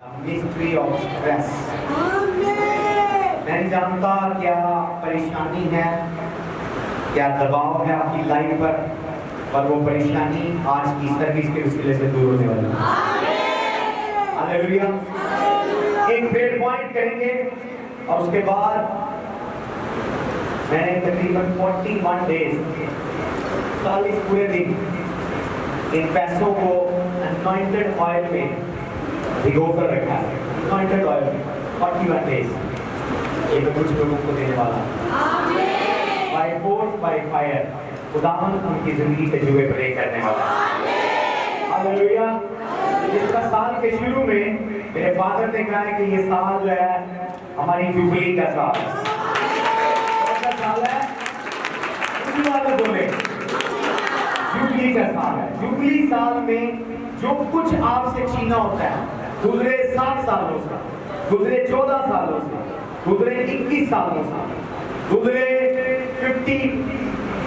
Mystery of stress. मैं नहीं जानता क्या परेशानी है, क्या दबाव है आपकी लाइफ पर वो परेशानी आज की सर्विस के वसीले से दूर होने वाली है। हालेलुया। एक प्रेयर पॉइंट करेंगे और उसके बाद मैंने तकरीबन 41 डेज 40 पूरे दिन इन पैसों को अनॉइंटेड ऑयल में भिगो कर रखा है। अनॉइंटेड ऑयल में 41 डेज ये तो कुछ लोगों को देने वाला बाय फोर्स बाय फायर खुदावन उनकी जिंदगी के जुए प्रे करने वाला। हालेलुया। इसका साल के शुरू में मेरे फादर ने कहा है कि ये साल जो है हमारी जुबली का साल है। कौन सा साल है? जुबली वाले बोले जुबली का साल है। जुबली साल में जो कुछ आपसे छीना होता है गुजरे 7 सालों से, गुजरे 14 सालों से, गुजरे 21 सालों से, गुजरे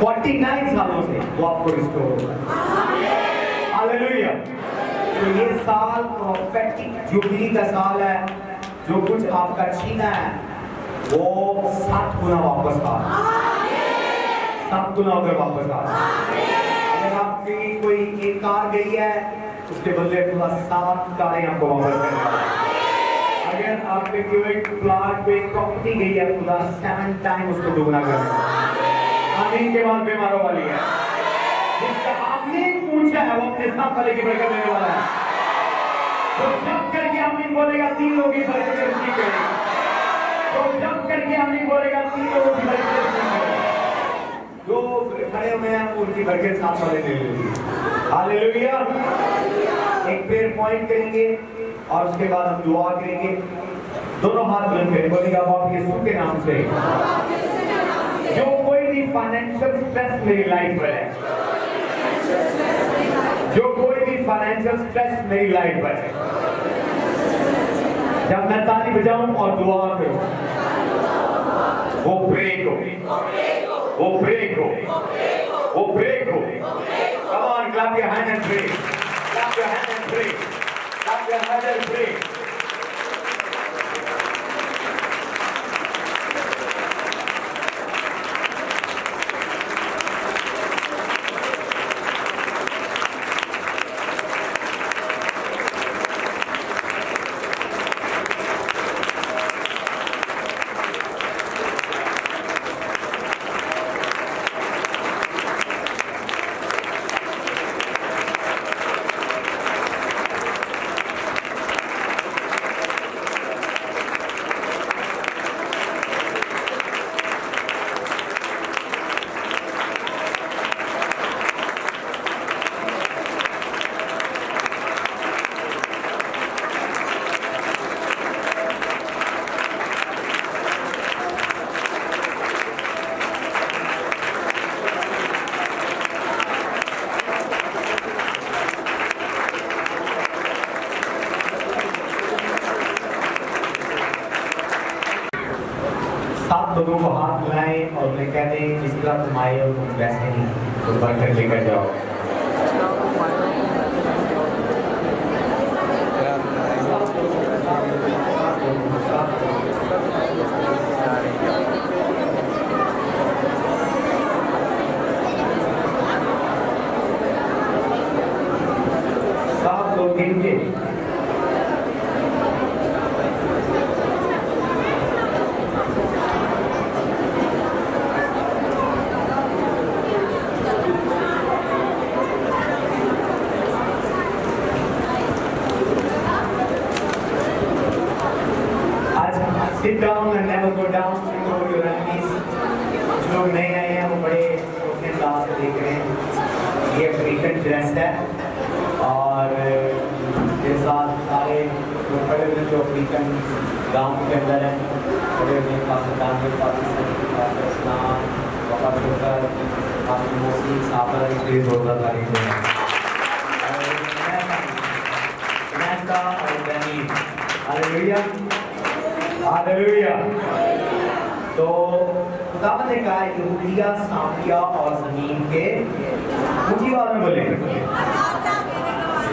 49 सालों से वो आपको रिस्टोर होगा। हालेलुया। तो ये साल प्रोफेटिक जुबली का साल है। जो कुछ आपका छीना है वो 7 गुना वापस आ, 7 गुना होकर वापस आ। अगर आपकी कोई एक कार गई है उसके बदले पूरा 7 कारें आपको वापस करने वाला है। अगर आपके कोई प्लाट पे प्रॉपर्टी गई है पूरा 7 टाइम उसको दोगुना करने वाला है। आमीन के बाद बीमारों वाली है। जिसका आपने पूछा है वो अपने साथ वाले की बरकत देने वाला है। तो जब करके आमीन बोलेगा 3 लोगों की बरकत उसकी करेगा। तो जब करके आमीन बोलेगा 3 लोगों की बरकत उसकी करेगा। जो खड़े हुए हैं उनकी बरकत साथ वाले ले लेंगे। हालेलुया। एक प्रेयर पॉइंट करेंगे और उसके बाद हम दुआ करेंगे। दोनों हाथ बुलंद करें, बोलेगा बाप यीशु के नाम से जो कोई भी फाइनेंशियल स्ट्रेस मेरी लाइफ पर है, जो कोई भी फाइनेंशियल स्ट्रेस मेरी लाइफ पर है, जब मैं ताली बजाऊं और दुआ करूं वो ब्रेक हो, वो ब्रेक हो, वो ब्रेक हो। Come on, clap your hand and pray. Clap your hand and pray. Clap your hand and pray. दोनों को हाथ मिलाएं और उन्हें कह दें जिस तरह तुम आए हो तुम वैसे ही तुम बरकत लेकर जाओ। सात लोग गिन के Sit down and never go down. Sit over your enemies. कुछ लोग नए आए हैं वो बड़े अपने क्लास से देख रहे हैं। ये अफ्रीकन ड्रेस है और ये साथ सारे जो बड़े हुए जो अफ्रीकन गाँव के अंदर हैं बड़े हुए पाकिस्तान में पाकिस्तान वक़ाफ़ मोसी सापर इसलिए जोरदार तारीफ है। हालेलुया। हालेलुया। तो खुदावंद ने कहा यहूदिया सामरिया और जमीन के ऊंची आवाज में बोले,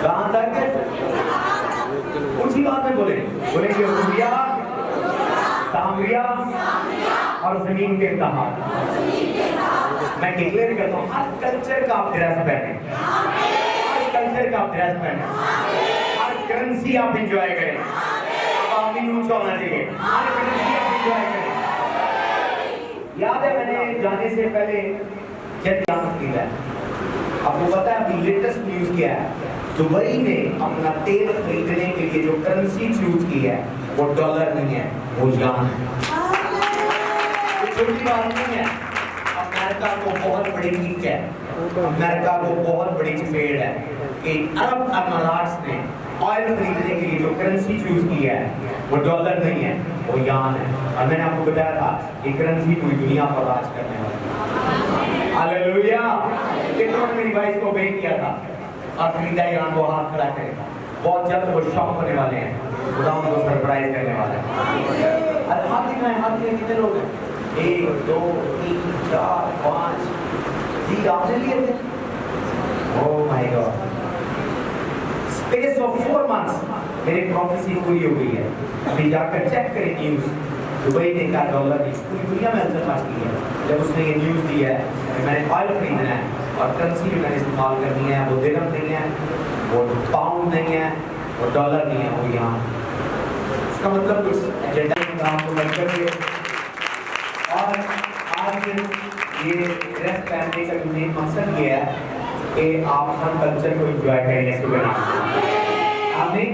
कहां तक ऊंची आवाज में बोले, बोलेंगे हुरिया, सामरिया और जमीन के तहा। मैं डिक्लेयर करता हूँ हर कल्चर का आप ड्रेस पहने, हर कल्चर का आप ड्रेस पहने, हर करेंसी आप एंजॉय करें। अब आप भी ऊंचा होना चाहिए, हर करेंसी आप एंजॉय करें। याद है मैंने जाने से पहले जेट खरीदा है, आपको पता है अभी लेटेस्ट न्यूज क्या है? दुबई ने अपना तेल खरीदने के लिए जो करेंसी चूज की है वो डॉलर नहीं है, वो यान है। छोटी बात नहीं है। अमेरिका को बहुत बड़ी नीच है, अमेरिका को बहुत बड़ी चपेट है कि अरब अमारात ने ऑयल खरीदने के लिए जो करेंसी चूज की है वो डॉलर नहीं है, वो यान है। और मैंने आपको बताया था कि करेंसी पूरी दुनिया पर राज करने वाली है। हालेलुया। कितनों ने मेरी वाइफ को बेच किया था और खरीदा यान, वो हाथ खड़ा करेगा। बहुत जल्द वो शॉक होने वाले हैं, खुदा उनको सरप्राइज करने वाला है। अरे हाथ दिखाएं, हाथ दिखाएं, कितने लोग हैं? 1 2 3 4 5 जी आपने लिए थे? Oh my God. Space of 4 months मेरी प्रोफेसी पूरी हो गई है। अभी जाकर चेक करें न्यूज, दुबई ने कहा डॉलर नहीं, पूरी दुनिया में हलचल मच गई है जब उसने ये न्यूज दी है कि मैंने ऑयल खरीदना है और करेंसी भी मैंने इस्तेमाल करनी है, वो दिरहम नहीं है, वो पाउंड नहीं है, वो डॉलर नहीं है, वो यहाँ। इसका मतलब कुछ एजेंडा आपको लगकर और आज ये ड्रेस पहनने का मेन मकसद ये है कि आप हर कल्चर को एंजॉय करें। हमें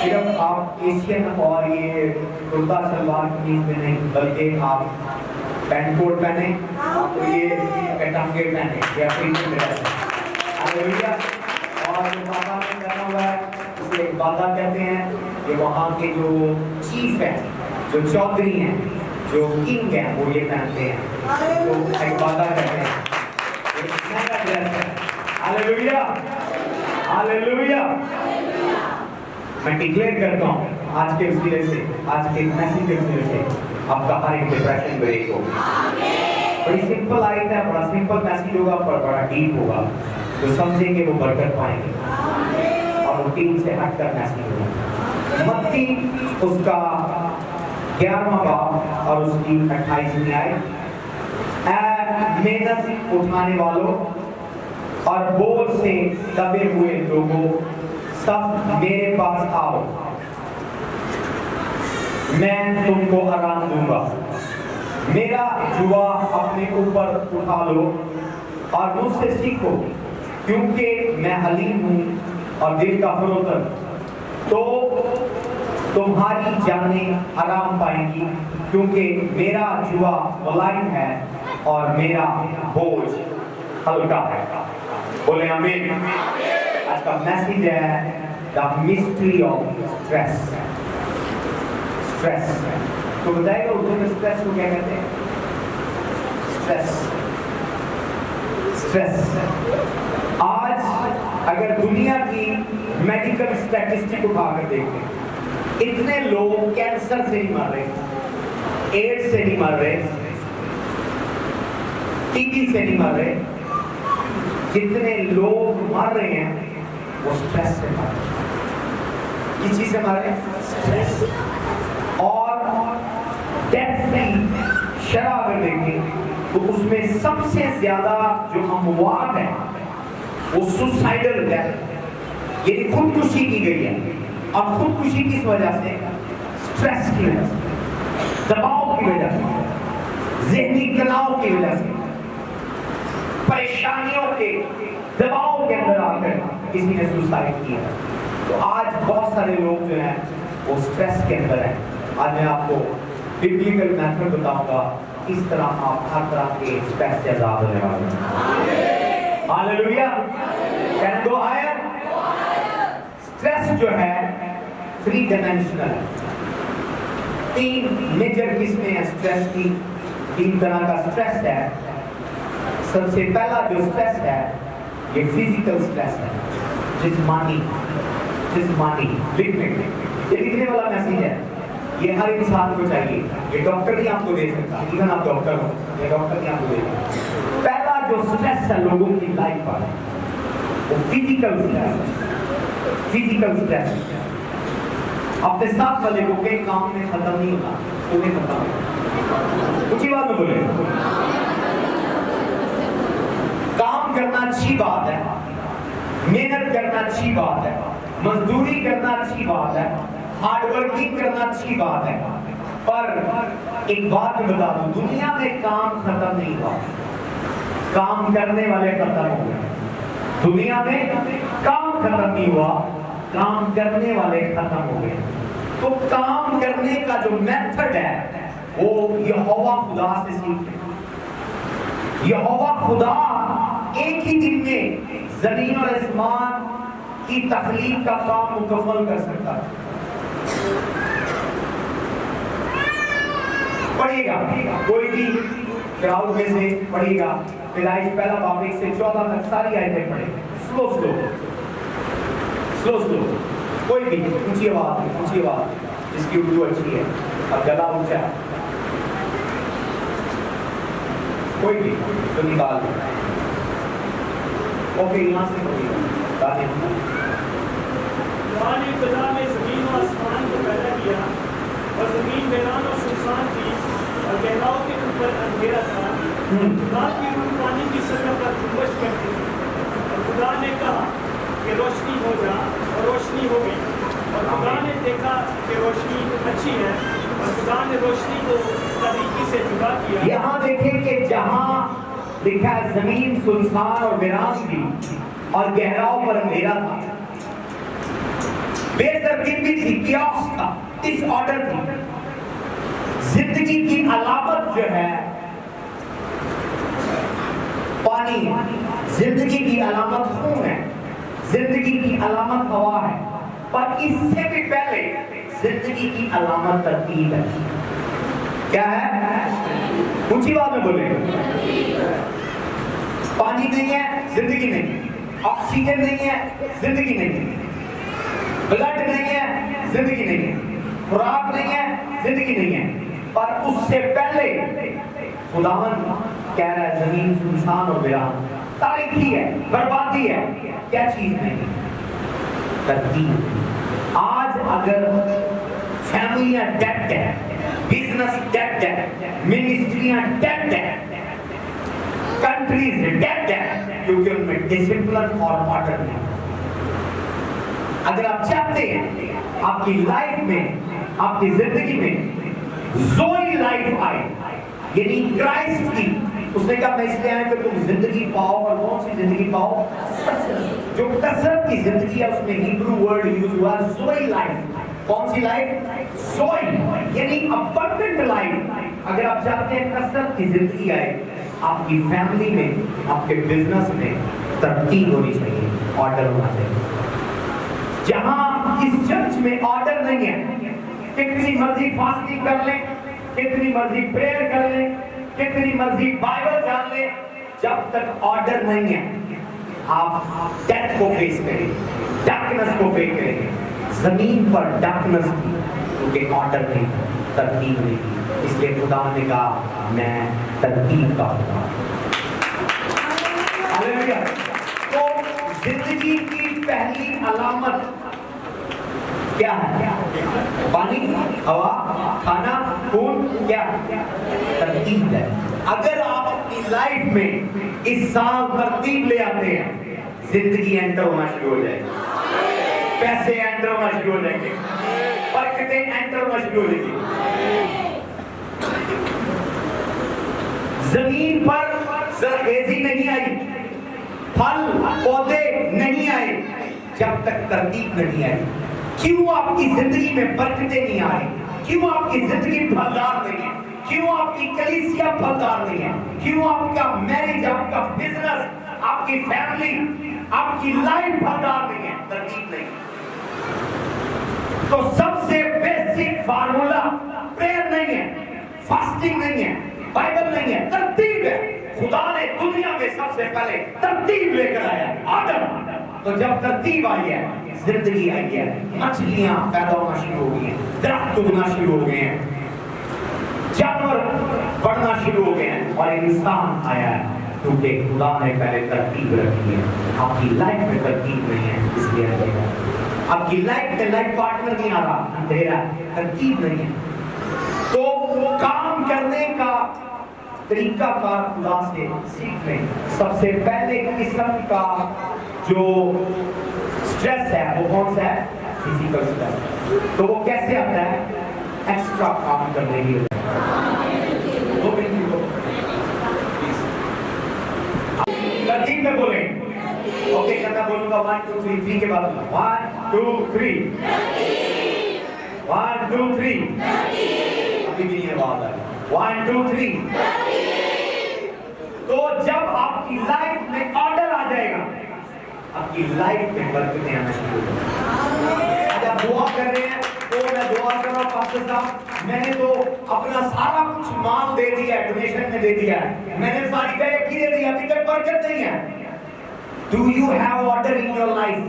सिर्फ आप एशियन और ये कुर्ता सलवार कमीज में नहीं, बल्कि आप पैंट कोट पहने, आपको ये कटांगे पहने, ये अफ्रीकन ड्रेस है। हालेलुया। और जो बाबा ने पहना हुआ है उसे बादा कहते हैं। ये वहाँ के जो चीफ हैं, जो चौधरी हैं, जो किंग हैं, वो ये पहनते हैं, तो एक बादा कहते हैं। ये महंगा ड्रेस है। Hallelujah, hallelujah. मैं डिक्लेयर करता हूँ आज के वसीले से, आज के मैसेज के वसीले से आपका हर एक डिप्रेशन ब्रेक होगा। बड़ी सिंपल आयत है, बड़ा सिंपल मैसेज होगा, पर बड़ा डीप होगा। तो समझेंगे वो बरकत पाएंगे और रूटीन से हटकर मैसेज होगा। मत्ती उसका 11वां बाब और उसकी 28वीं आयत। मेहनत उठाने वालों और बोझ से दबे हुए लोगों, सब मेरे पास आओ, मैं तुमको आराम दूंगा। मेरा जुआ अपने ऊपर उठा लो और मुझसे सीखो, क्योंकि मैं हलीम हूँ और दिल का फरोतन, तो तुम्हारी जानें आराम पाएंगी, क्योंकि मेरा जुआ मुलायम है और मेरा बोझ हल्का है। बोले आमीन। आज का मैसेज है the mystery of stress. Stress तो बताएगा उर्दू में स्ट्रेस को क्या कहते हैं? Stress, stress. आज अगर दुनिया की मेडिकल स्टैटिस्टिक उठाकर देखें, इतने लोग कैंसर से नहीं मर रहे, एड्स से नहीं मर रहे, टीबी से नहीं मर रहे, जितने लोग मर रहे हैं वो स्ट्रेस से मर रहे हैं। किस चीज से मर रहे हैं? स्ट्रेस। और डेथ की शरह अगर देखें तो उसमें सबसे ज्यादा जो अमवात है वो सुसाइडल डेथ, यानी खुदकुशी की गई है। और खुदकुशी किस वजह से? स्ट्रेस की वजह से, दबाव की वजह से, ज़हनी तनाव की वजह से, परेशानियों के दबाव के अंदर आकर किसी ने सुसाइड किया। तो आज बहुत सारे लोग जो हैं वो स्ट्रेस के अंदर हैं। आज मैं आपको बिब्लिकल मेथड बताऊंगा किस तरह आप हर तरह के स्ट्रेस से आजाद होने वाले हैं। Hallelujah. Can go higher. Stress जो है 3 डायमेंशनल है। 3 मेजर किस्में हैं स्ट्रेस की। 3 तरह का स्ट्रेस है। सबसे पहला जो स्ट्रेस है ये फिजिकल स्ट्रेस है, जिस्मानी लिखने ये लिखने वाला मैसेज है। ये हर इंसान को चाहिए, ये डॉक्टर नहीं आपको दे सकता, इवन आप डॉक्टर हो, ये डॉक्टर नहीं आपको दे सकता। पहला जो स्ट्रेस है लोगों की लाइफ पर वो फिजिकल स्ट्रेस। फिजिकल स्ट्रेस अपने साथ वाले को के काम में खत्म नहीं होता, तुम्हें खत्म होगा। ऊंची बात में बोले, काम करना अच्छी बात है, मेहनत करना अच्छी बात है, मजदूरी करना अच्छी बात है, हार्डवर्किंग करना अच्छी बात है, पर एक बात बता दूं, दुनिया में काम खत्म नहीं हुआ, काम करने वाले खत्म हो गए। दुनिया में काम खत्म नहीं हुआ, काम करने वाले खत्म हो गए। तो काम करने का जो मेथड है वो यहोवा खुदा से सीखें। यहोवा खुदा एक ही दिन में जमीन और आसमान की तख्लीक का काम मुकम्मल कर सकता है। पढ़िएगा, कोई भी क्राउड में से पढ़िएगा, फिलाइस पहला बाब 1 से 14 तक सारी आयतें पढ़ेंगे, स्लो स्लो स्लो स्लो, कोई भी ऊंची आवाज जिसकी उर्दू अच्छी है और गला ऊंचा है, कोई भी तो निकाल दो। ओके, यहाँ से पढ़िएगा। खुदा ने जमीन और आसमान को पैदा किया और जमीन वीरान और सुनसान थी और गहराओं के ऊपर अंधेरा था। खुदा की रूह पानी की सतह पर गुंबश करती थी और खुदा ने कहा कि रोशनी हो जा, और रोशनी हो गई। और खुदा ने देखा कि रोशनी अच्छी है और खुदा ने रोशनी को तरीके से जुदा किया। यहाँ देखें कि जहाँ लिखा है जमीन सुनसान और वीरान थी और गहराओं पर अंधेरा था, बेतरतीबी थी, कियास था, डिसऑर्डर थी। जिंदगी की अलामत जो है पानी, जिंदगी की अलामत खून है, जिंदगी की अलामत हवा है, पर इससे भी पहले जिंदगी की अलामत तरतीब है। क्या है? ऊंची बात में बोले। पानी नहीं है, जिंदगी नहीं है। ऑक्सीजन नहीं है, जिंदगी नहीं है। ब्लड नहीं है, जिंदगी नहीं है। खुराक नहीं है, जिंदगी नहीं है। पर उससे पहले खुदावन कह रहा है जमीन सुनसान और वीरान, तारीखी है, बर्बादी है। क्या चीज नहीं? तरतीब। आज अगर फैमिलियां डेड है, बिजनेस डेड है, मिनिस्ट्रियां डेड है, कंट्रीज डेड है, क्योंकि उनमें डिसिप्लिन और ऑर्डर नहीं। अगर आप चाहते हैं आपकी लाइफ में, आपकी जिंदगी में ज़ोई लाइफ आए, यानी क्राइस्ट की, उसने कहा मैं इसलिए आया कि तुम जिंदगी पाओ। और कौन सी जिंदगी पाओ? जो कसरत की जिंदगी है, उसमें हिब्रू वर्ड यूज हुआ ज़ोई लाइफ। कौन सी लाइफ? ज़ोई, यानी अबंडेंट लाइफ। अगर आप चाहते हैं कसरत की जिंदगी आए, आपकी फैमिली में, आपके बिजनेस में तरतीब होनी चाहिए, ऑर्डर होना चाहिए। जहां इस चर्च में ऑर्डर नहीं है, कितनी मर्जी फास्टिंग कर ले, कितनी मर्जी प्रेयर कर ले, कितनी मर्जी बाइबल जान ले, जब तक ऑर्डर नहीं है आप डेथ को फेस करेंगे, डार्कनेस को फेस करेंगे। जमीन पर डार्कनेस थी क्योंकि ऑर्डर नहीं, तरतीब नहीं थी। इसलिए खुदा ने कहा मैं तरतीब का खुदा। हालेलुया। तो जिंदगी की पहली अलामत क्या है? पानी, हवा, खाना, खून, क्या? तरतीब है। अगर आप अपनी लाइफ में इस साल तरतीब ले आते हैं, जिंदगी एंटर होना शुरू हो जाएगी, पैसे एंटर होना शुरू हो जाएंगे, बरकतें एंटर होना शुरू हो जाएंगी। जमीन पर जरखेजी नहीं आई, फल पौधे नहीं आए जब तक तरतीब नहीं आई। क्यों आपकी जिंदगी में बरकतें नहीं आ रही? क्यों आपकी जिंदगी फलदार नहीं है? क्यों आपकी कलीसिया फलदार नहीं है? क्यों आपका मैरिज, आपका बिजनेस, आपकी फैमिली, आपकी लाइफ फलदार नहीं है? तरतीब नहीं। तो सबसे बेसिक फार्मूला प्रेयर नहीं है, फास्टिंग नहीं है, बाइबल नहीं है, तरतीब है। खुदा ने दुनिया में सबसे पहले तरतीब लेकर आया, ऑर्डर। तो जब तरतीब आई है, जिंदगी आई है, मछलियां पैदा होना शुरू हो गई हैं, दरख्त उगना शुरू हो गए हैं, जानवर बढ़ना शुरू हो गए हैं और इंसान आया है। क्योंकि खुदा ने पहले तरतीब रखी है। आपकी लाइफ में तरतीब नहीं है, इसलिए अंधेरा। आपकी लाइफ में लाइफ पार्टनर नहीं आ रहा, अंधेरा, तरतीब नहीं है। तो काम करने का तरीका का खुदा से सीख लें। सबसे पहले किस्म का जो स्ट्रेस है वो कौन सा है? Physical stress. तो वो कैसे आता है? एक्स्ट्रा काम करने की तरतीब में बोले। ओके, मैं बोलूंगा 1 2 3 3 के बाद 1 2 3 1 2 3। अभी भी नहीं आवाज आ रही। 1 2 3। तो जब आपकी लाइफ में ऑर्डर आ जाएगा, आपकी लाइफ में बरकतें आना शुरू हो जाएंगी। आज आप दुआ कर रहे हैं, तो मैं दुआ कर रहा हूं पास्टर साहब, मैंने तो अपना सारा कुछ माल दे दिया है, डोनेशन में दे दिया है, मैंने सारी गायकी दे दी, अभी तक बरकत नहीं है। Do you have order in your life?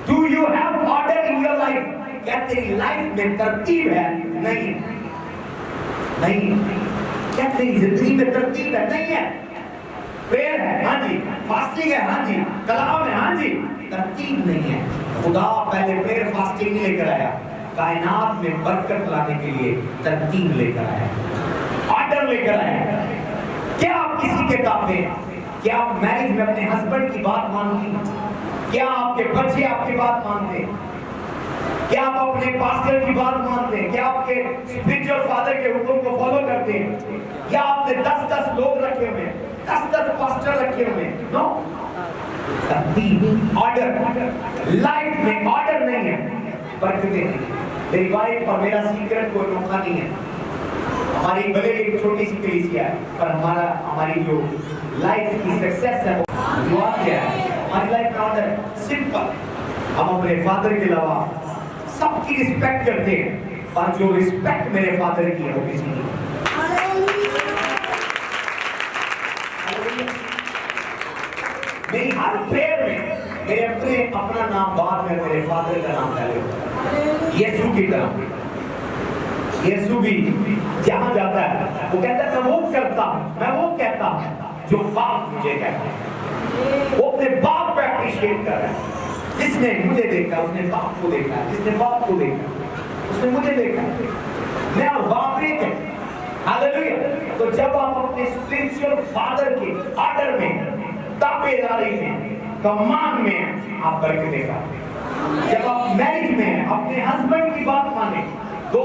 Do you have order in your life? क्या तेरी लाइफ में तरतीब है? नहीं, नहीं। क्या तेरी जिंदगी में तरतीब है? नहीं है। प्रेयर है, हाँ जी, फास्टिंग है, हाँ जी, कलाम है, हाँ जी, तरतीब नहीं है। खुदा पहले प्रेयर फास्टिंग नहीं लेकर आया, कायनात में बरकत लाने के लिए तरतीब लेकर आया, ऑर्डर लेकर आया। क्या आप किसी के ताबे? क्या आप मैरिज में अपने हस्बैंड की बात मानती? क्या आपके बच्चे आपकी बात मानते? क्या आप अपने पास्टर की बात मानते हैं? क्या आपके स्पिरिचुअल फादर के हुक्म को फॉलो करते हैं? क्या आपने 10-10 लोग रखे हुए हैं, 10-10 पास्टर रखे हुए हैं? No, order. लाइफ में ऑर्डर नहीं है, बरकतें नहीं। मेरी वाइफ और मेरा सीक्रेट कोई नोखा नहीं है। हमारी भले एक छोटी सी कलीसिया है, पर हमारी जो लाइफ की सक्सेस है वो क्या है? हमारी लाइफ में ऑर्डर सिंपल। हम अपने फादर के अलावा सबकी रिस्पेक्ट करते हैं, पर जो रिस्पेक्ट मेरे फादर की है वो किसी की। मेरी हर प्रेयर में मेरे अपना नाम बाद में, मेरे फादर का नाम पहले होता है। यीशु की तरह यीशु भी जहां जाता है वो कहता है मैं वो करता हूं, मैं वो कहता हूं जो बाप मुझे कहता है। वो अपने बाप को अप्रिशिएट कर रहा है। जिसने मुझे देखा उसने बाप को देखा, जिसने बाप को देखा उसने मुझे देखा। मैं और बाप एक है। हालेलुया। तो जब आप अपने स्पिरिचुअल फादर के ऑर्डर में, ताबेदारी में, कमान में आप बरकतें पाते। जब आप मैरिज में अपने हस्बैंड की बात माने, तो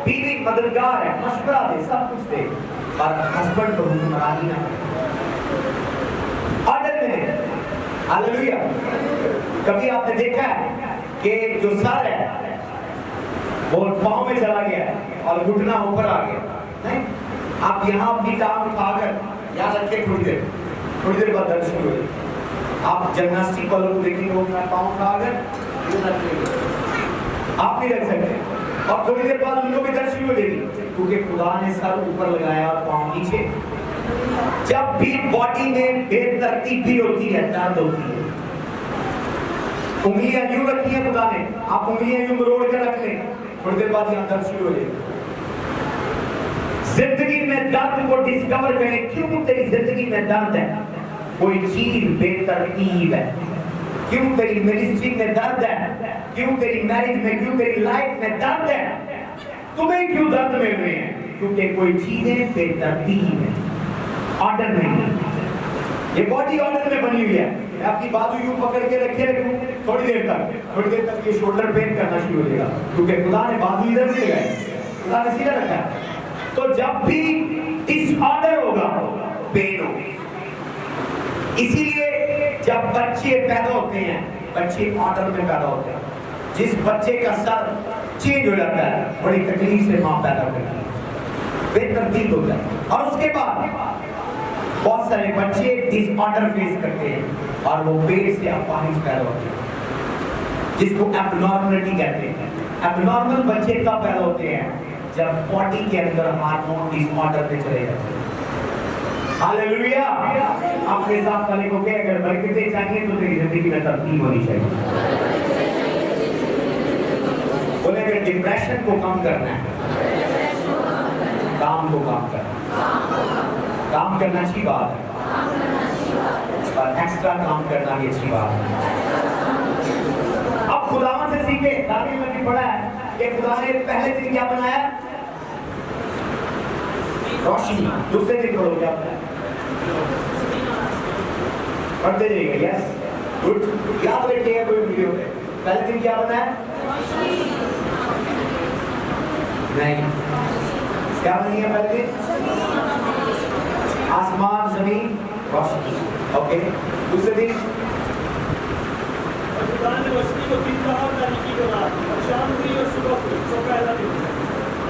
बीवी मददगार है, मशवरा दे, सब कुछ दे, पर हस्बैंड को हुक्मरानी ना करे। ऑर्डर में। हालेलुया। कभी आपने देखा है कि जो सर है वो पांव में चला गया है और घुटना ऊपर आ गया? नहीं, आप यहाँ अपनी टांग उठाकर यहाँ रख के थोड़ी देर बाद दर्द शुरू हो जाए। आप जिम्नास्टिक वालों को देखेंगे, वो अपना पांव उठाकर आप नहीं रख सकते, और थोड़ी देर बाद उनको भी दर्द शुरू हो जाएगी, क्योंकि खुदा ने सर ऊपर लगाया और पांव नीचे। जब भी बॉडी में बेतरतीबी होती है, दर्द होती है। उंगलियां यूं रखी है खुदा ने, आप उंगलियां यूं मरोड़ कर रख लें, थोड़ी देर बाद यहाँ दर्द शुरू हो जाएगी। जिंदगी में दर्द को डिस्कवर करें, क्यों तेरी जिंदगी में दर्द है? कोई चीज बेतरतीब है। क्यों तेरी मिनिस्ट्री में दर्द है? क्यों तेरी मैरिज में, क्यों तेरी लाइफ में दर्द है? तुम्हें क्यों दर्द मिल रहे हैं? क्योंकि कोई चीजें बेतरतीब है, ऑर्डर नहीं। ये बॉडी ऑर्डर में बनी हुई है। मैं अपनी बाजू यूं पकड़ के रखे रखूं, थोड़ी देर तक ये शोल्डर पेन करना शुरू हो जाएगा, क्योंकि खुदा ने बाजू इधर नहीं लगाई, खुदा ने सीधा रखा है। तो जब भी डिसऑर्डर होगा, पेन होगी। इसीलिए जब बच्चे पैदा होते हैं, बच्चे ऑर्डर में पैदा होते हैं। जिस बच्चे का सर चेंज हो जाता है, बड़ी तकलीफ से मां पैदा करती है, बेतरतीब होता है। और उसके बाद बहुत सारे बच्चे डिसऑर्डर फेस करते हैं और वो पेट से अपाहिज पैदा होते हैं, जिसको एबनॉर्मलिटी कहते हैं। एबनॉर्मल बच्चे तब पैदा होते हैं जब बॉडी के अंदर हार्मोन डिसऑर्डर पे चले जाते हैं। हालेलुया। अपने साथ वाले को कहे, अगर बरकतें चाहिए तो तेरी जिंदगी में तरतीब होनी चाहिए। बोले अगर डिप्रेशन को कम करना है, काम को कम करना, काम करना अच्छी बात है, और एक्स्ट्रा काम करना भी अच्छी बात है। अब खुदावन से सीखे, दानियल में भी पढ़ा है कि खुदा ने पहले दिन क्या बनाया? रोशनी। दूसरे दिन पढ़ो क्या बनाया? पढ़ते जाइए। यस, गुड, याद रखिएगा कोई वीडियो पे। पहले दिन क्या बनाया? नहीं, क्या बनी है पहले दिन? आसमान, जमीन, रोशनी। ओके, दूसरे दिन खुदा ने रोशनी को दिन कहा, तारीकी को रात, और शाम हुई और सुबह हुई। सो पहला दिन।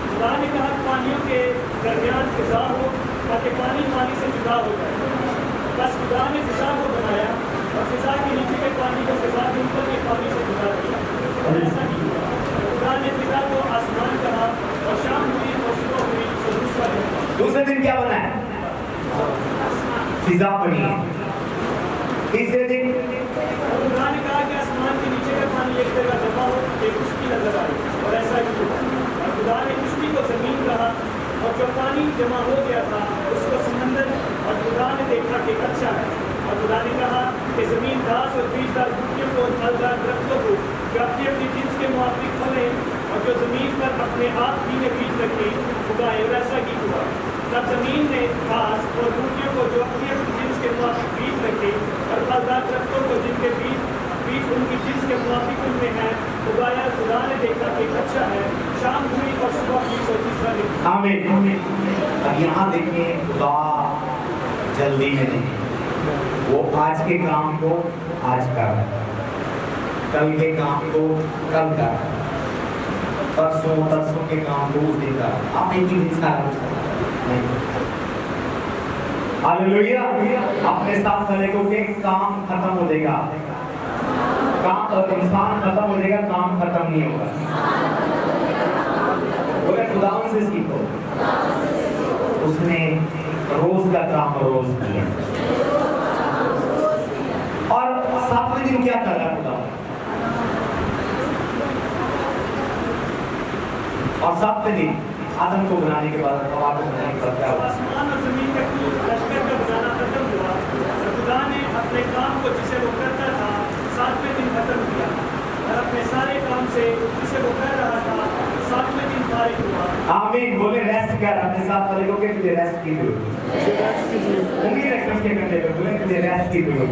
खुदा ने कहा पानियों के दरमियान फिजा हो ताकि पानी पानी से जुदा हो जाए। बस खुदा ने फिजा को बनाया और फिजा के नीचे के पानी को फिजा के ऊपर के पानी से जुदा किया। और ऐसा नहीं हुआ। खुदा ने फिजा को आसमान कहा और शाम हुई और सुबह हुई। तो दूसरा दिन। दूसरे दिन क्या बना है? फिजा बनी है। तीसरे दिन खुदा ने कहा कि आसमान के नीचे का पानी एक जगह जमा हो, एक खुशकी नजर आई, और ऐसा ही हुआ। और खुदा ने खुशकी को जमीन कहा, और जो पानी जमा हो गया था उसको समंदर। और खुदा ने देखा कि अच्छा है। और खुदा ने कहा कि जमीन घास और बीजदार बूटियों को और फलदार दरख्तों को जो अपनी अपनी जिन्स के मुताबिक फले और जो जमीन पर अपने आप ही में बीज रखे उगाए, और ऐसा ही हुआ। तब जमीन ने घास और बूटियों को जो अपनी अपनी जिन्स के मुताबिक बीज रखे और फलदार दरख्तों को जिनके बीज उनकी जिन्स के मुताबिक उनमें है उगाया। खुदा ने देखा कि अच्छा है। शाम हुई और सुबह हुई। सो तीसरा दिन। आमीन। अब यहाँ देखिए, खुदा जल्दी में नहीं, वो आज के काम को आज कर रहा है, कल के काम को कल कर रहा है, परसों के काम को उस दिन कर रहा है। आप एक ही दिन सारा हालेलुया। अपने साथ वाले को के काम खत्म हो जाएगा, काम और इंसान खत्म हो जाएगा, काम खत्म नहीं होगा। बोले खुदावन से सीखो, उसने रोज का काम रोज किया। और सातवें दिन क्या कर रहा है खुदा? और सातवें दिन आदम को बनाने के बाद, हवा को बनाने के बाद क्या हुआ? आसमान और जमीन का लश्कर का बनाना खत्म हुआ। और खुदा ने अपने काम को जिसे वो करता था सातवें दिन खत्म किया, और अपने सारे काम से जिसे वो कर रहा था सातवें दिन फारिग हुआ। आमीन। बोले रेस्ट कर। अपने साथ वाले को के तुझे रेस्ट की जरूरत, उंगली रख के कंधे पे, बोले तुझे रेस्ट की जरूरत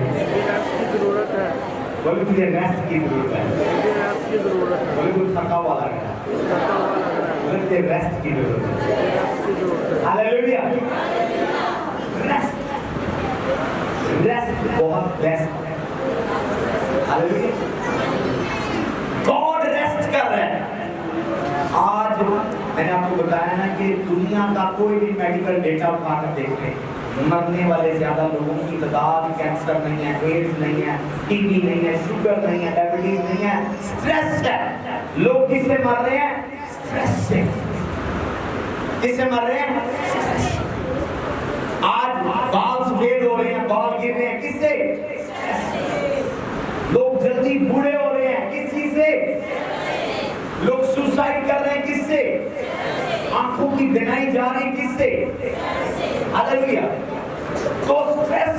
है। बोले तुझे रेस्ट की जरूरत है। बोले तू थका हुआ लग रहा है, बोले तुझे रेस्ट की जरूरत है। हालेलुया। रेस्ट, रेस्ट बहुत बेस्ट है। हालेलुया। गॉड रेस्ट कर रहे हैं। आज मैंने आपको बताया ना कि दुनिया का कोई भी मेडिकल डेटा उठाकर देख ले, मरने वाले ज्यादा लोगों की तादाद, कैंसर नहीं है, एड्स नहीं है, टीबी नहीं है, शुगर नहीं है, डायबिटीज नहीं है, स्ट्रेस है। लोग किससे मर रहे हैं? स्ट्रेस से। किससे मर रहे हैं? स्ट्रेस। आज बाल सफेद हो रहे हैं, बाल गिर रहे हैं, किससे? लोग जल्दी बूढ़े हो रहे हैं, किस चीज से? लोग सुसाइड कर रहे हैं, किससे? आंखों की बिनाई जा रही है, किससे? हालेलुया। तो स्ट्रेस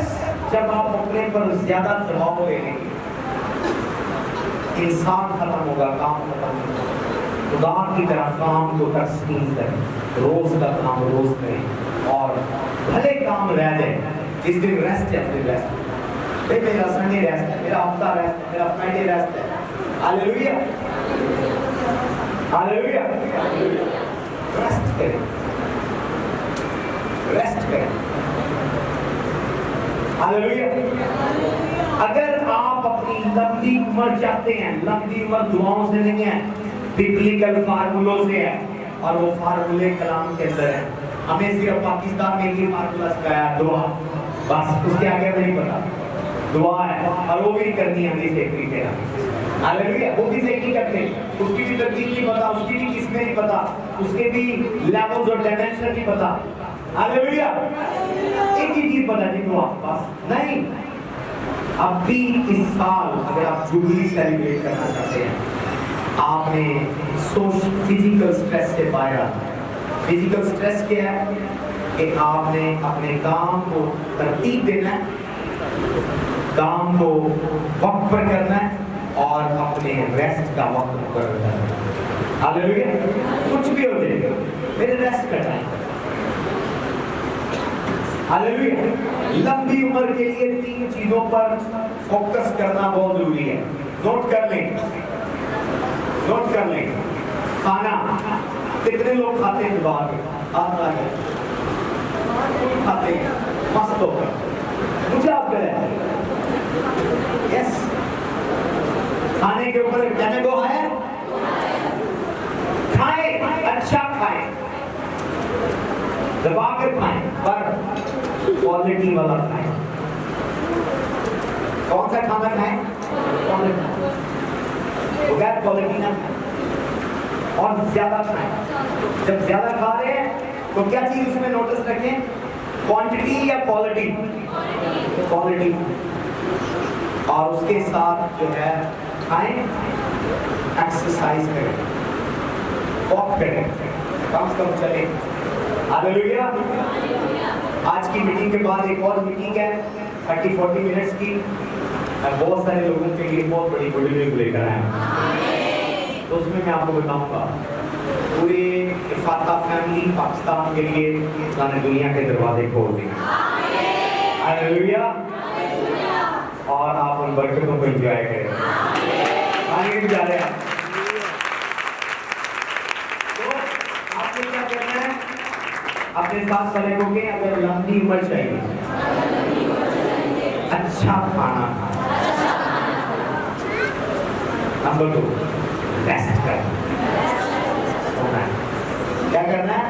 जब आप अपने पर ज्यादा दबाव ले लेंगे, इंसान खत्म होगा, काम खत्म होगा। खुदा की तरह काम को तस्लीम करें, रोज का काम रोज करें, और भले काम रह जाए। जिस दिन रेस्ट है, फिर रेस्ट। मेरा संडे रेस्ट है, मेरा हफ्ता रेस्ट है, मेरा फ्राइडे रेस्ट है। Hallelujah, hallelujah. रेस्ट करें, रेस्ट करें। हालेलुया। अगर आप अपनी लंबी उम्र चाहते हैं, लंबी उम्र दुआओं से नहीं है, बिब्लिकल फार्मूलों से है, और वो फार्मूले कलाम के अंदर है। हमें सिर्फ पाकिस्तान में ये फार्मूला सिखाया, दुआ, बस उसके आगे नहीं पता। दुआ है, और वो भी करनी है हमें सेक्रेटरी है। हालेलुया। वो भी सही नहीं करते, उसकी भी तरतीब नहीं पता, उसकी भी किस्में नहीं पता, उसके भी लेवल्स और डायमेंशन नहीं पता। हालेलुया। एक ही चीज पता है, दुआ, बस। नहीं, अब भी इस साल अगर आप जुबली सेलिब्रेट करना चाहते हैं, आपने फिजिकल स्ट्रेस से बाहर आना। फिजिकल स्ट्रेस क्या है? कि आपने अपने काम को तरतीब देना है, काम को वक्त पर करना है और अपने रेस्ट का वक्त पर करना है। हालेलुया। कुछ भी हो जाए मेरे रेस्ट करना है। हालेलुया। लंबी उम्र के लिए 3 चीजों पर फोकस करना बहुत जरूरी है। नोट कर लें, नोट कर लें। खाना, कितने लोग खाते हैं? दबा के हाथ लगा के खाते हैं, मस्त होकर। मुझे आप करें यस, खाने के ऊपर कहने को है खाएं, अच्छा खाएं, दबा कर खाएं, पर क्वालिटी वाला खाएं। कौन सा खाना खाएं? बगैर क्वालिटी ना खाएं और ज्यादा खाएं। जब ज्यादा खा रहे हैं तो क्या चीज उसमें नोटिस रखें? क्वांटिटी या क्वालिटी? क्वालिटी। और उसके साथ जो है खाएं, एक्सरसाइज करें, वॉक करें, कम से कम चलें। हालेलुया। आज की मीटिंग के बाद एक और मीटिंग है 30-40 मिनट्स की। मैं बहुत सारे लोगों के लिए बहुत बड़ी गुड लेकर आया, तो उसमें मैं आपको बताऊंगा पूरे इफाता फैमिली पाकिस्तान के लिए मैंने दुनिया के दरवाजे खोल दिए। हालेलुया। और आप उन बरकतों को एंजॉय करें। आगे भी जा रहे हैं। तो आपको क्या करना है? अपने साथ वाले को के अगर लंबी उम्र चाहिए, अच्छा खाना खाना। नंबर 2, रेस्ट करना। क्या करना है?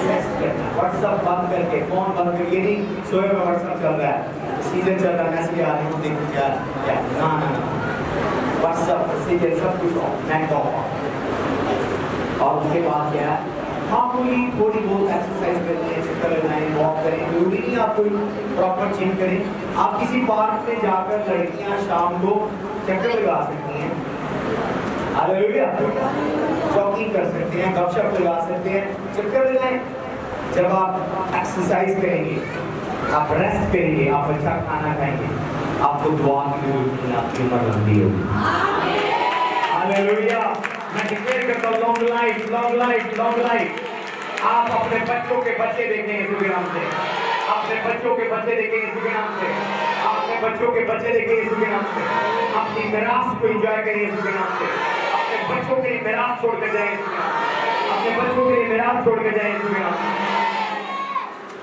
रेस्ट करना। व्हाट्सएप बंद करके, फोन बंद करके नहीं सोए में व्हाट्सएप चल रहा है, सीधे चल रहा है, मैसेज आ रही है, देखो क्या क्या ना ना ना, व्हाट्सएप सीधे सब कुछ ऑफ, नेट ऑफ। और उसके बाद क्या है? मामूली थोड़ी बहुत एक्सरसाइज करनी है, चक्कर लगाएं, वॉक करें। जरूरी नहीं आप कोई प्रॉपर जिम करें। आप किसी पार्क में जाकर लड़कियां शाम को चक्कर लगा सकती हैं। हालेलुया। जॉगिंग कर सकते हैं, गपशप लगा सकते हैं, चक्कर लगाएं। जब आप एक्सरसाइज करेंगे, आप रेस्ट करेंगे, आप अच्छा खाना खाएंगे, आपको दुआ की जरूरत नहीं, आपकी उम्र लंबी होगी। हालेलुया। मैं डिक्लेयर करता हूं long life, long life, long life. आप अपने बच्चों के बच्चे देखेंगे यीशु के नाम से, अपने बच्चों के बच्चे देखेंगे यीशु के नाम से, अपने बच्चों के बच्चे देखेंगे यीशु के नाम से। अपनी मिरास को एंजॉय करें यीशु के नाम से। अपने बच्चों के लिए मिरास छोड़ कर जाए यीशु के नाम से। अपने बच्चों के लिए मिरास छोड़ कर जाए यीशु के नाम से।